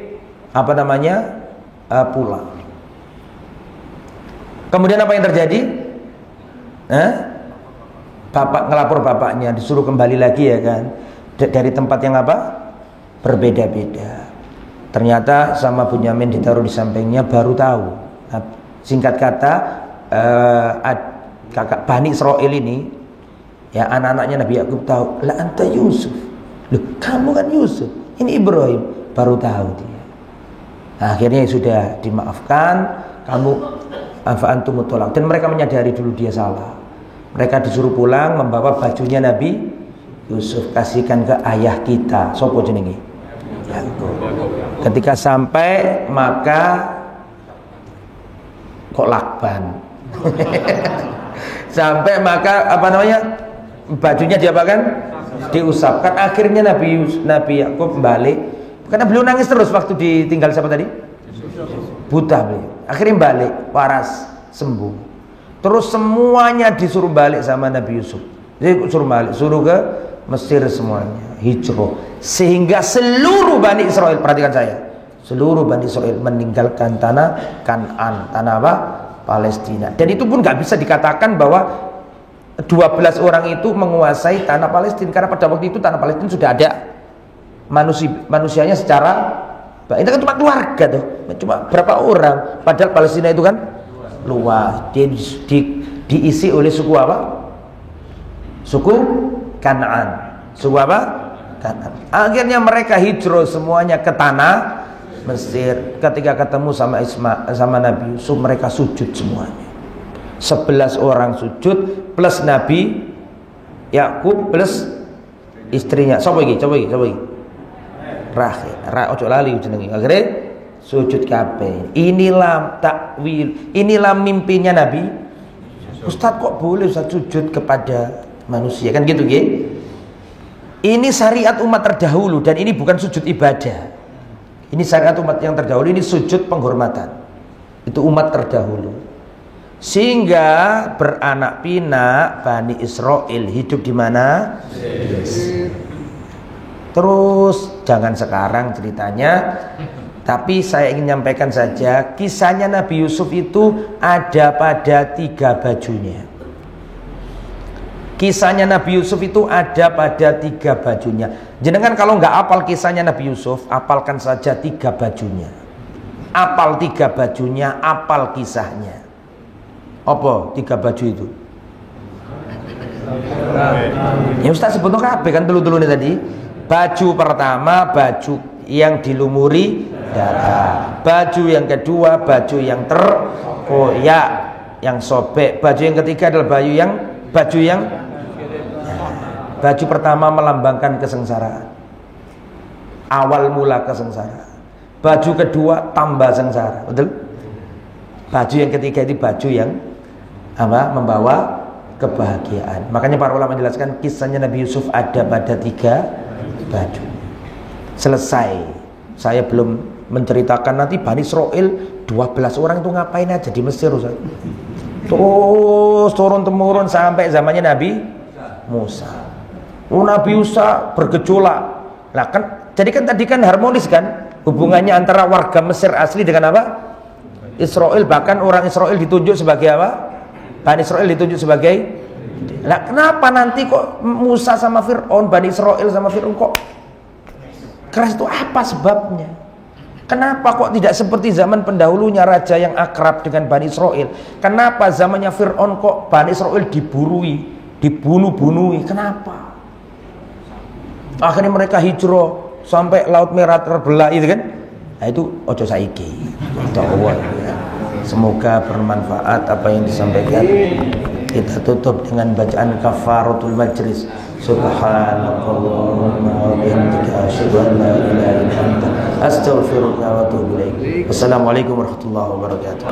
apa namanya? Pulang. Kemudian apa yang terjadi? Bapak ngelapor bapaknya, disuruh kembali lagi ya kan, dari tempat yang apa? Berbeda-beda. Ternyata sama Bunyamin ditaruh di sampingnya, baru tahu. Nah, singkat kata, kakak Bani Israel ini, ya anak-anaknya Nabi Yakub tahu, la anta Yusuf. Loh, kamu kan Yusuf. Ini Ibrahim, baru tahu dia. Akhirnya sudah dimaafkan, kamu antum tolak. Dan mereka menyadari dulu dia salah. Mereka disuruh pulang membawa bajunya Nabi Yusuf, kasihkan ke ayah kita. Sopo jenenge? Yakub. Ketika sampai maka kok lakban. Sampai maka apa namanya? Bajunya diapakan? Diusapkan. Akhirnya Nabi Yakub balik. Karena beliau nangis terus waktu ditinggal siapa tadi? Buta beliau. Akhirnya balik, waras, sembuh. Terus semuanya disuruh balik sama Nabi Yusuf. Jadi suruh balik, suruh ke Mesir semuanya, hijrah. Sehingga seluruh Bani Israel, perhatikan saya, seluruh Bani Israel meninggalkan tanah Kan'an, tanah apa? Palestina. Dan itu pun nggak bisa dikatakan bahwa 12 orang itu menguasai tanah Palestina, karena pada waktu itu tanah Palestina sudah ada manusianya secara, itu kan cuma keluarga tuh, cuma berapa orang. Padahal Palestina itu kan luas, diisi oleh suku apa? Suku Kan'an. Suku apa? Kan'an. Akhirnya mereka hijrah semuanya ke tanah Mesir. Ketika ketemu sama Nabi Yusuf, mereka sujud semuanya. 11 orang sujud plus Nabi Yakub plus istrinya. Coba iki. Ojo lali jenenge. Akhirnya sujud kabeh. Inilah takwil, inilah mimpinya Nabi. Ustaz kok boleh Ustaz sujud kepada manusia kan gitu nggih? Ini syariat umat terdahulu dan ini bukan sujud ibadah. Ini syariat umat yang terdahulu, ini sujud penghormatan. Itu umat terdahulu. Sehingga beranak pinak Bani Israel hidup di mana? Terus jangan sekarang ceritanya, tapi saya ingin nyampaikan saja kisahnya Nabi Yusuf itu ada pada 3 bajunya. Kisahnya Nabi Yusuf itu ada pada 3 bajunya. Jenengan kalau nggak apal kisahnya Nabi Yusuf, apalkan saja 3 bajunya. Apal 3 bajunya, apal kisahnya. Apa 3 baju itu? Ya Ustaz sebutno kabeh kan telu-telune tadi. Baju pertama baju yang dilumuri darah. Baju yang kedua baju yang terkoyak, yang sobek. Baju yang ketiga adalah baju pertama melambangkan kesengsaraan, awal mula kesengsaraan. Baju kedua tambah sengsara, betul? Baju yang ketiga itu baju yang membawa kebahagiaan. Makanya para ulama menjelaskan kisahnya Nabi Yusuf ada pada 3 baju. Selesai. Saya belum menceritakan nanti Bani Israil 12 orang itu ngapain aja di Mesir, Ustaz. Terus turun temurun sampai zamannya Nabi Musa. Nabi Musa bergejolak. Nah kan, jadi kan tadi kan harmonis kan hubungannya antara warga Mesir asli dengan apa? Israel. Bahkan orang Israel ditunjuk sebagai apa? Bani Israel ditunjuk sebagai. Nah kenapa nanti kok Musa sama Fir'aun, Bani Israel sama Fir'aun kok keras? Itu apa sebabnya? Kenapa kok tidak seperti zaman pendahulunya raja yang akrab dengan Bani Israel? Kenapa zamannya Fir'aun kok Bani Israel diburui, dibunuh-bunuhi? Kenapa? Akhirnya mereka hijrah sampai Laut Merah terbelah itu kan. Nah itu ojo saiki. Semoga bermanfaat apa yang disampaikan. Kita tutup dengan bacaan kafaratul majlis. Subhanallahumma wa bihamdika asyhadu an la ilaha illa anta astaghfiruka wa atubu ilaik. Wassalamualaikum warahmatullahi wabarakatuh.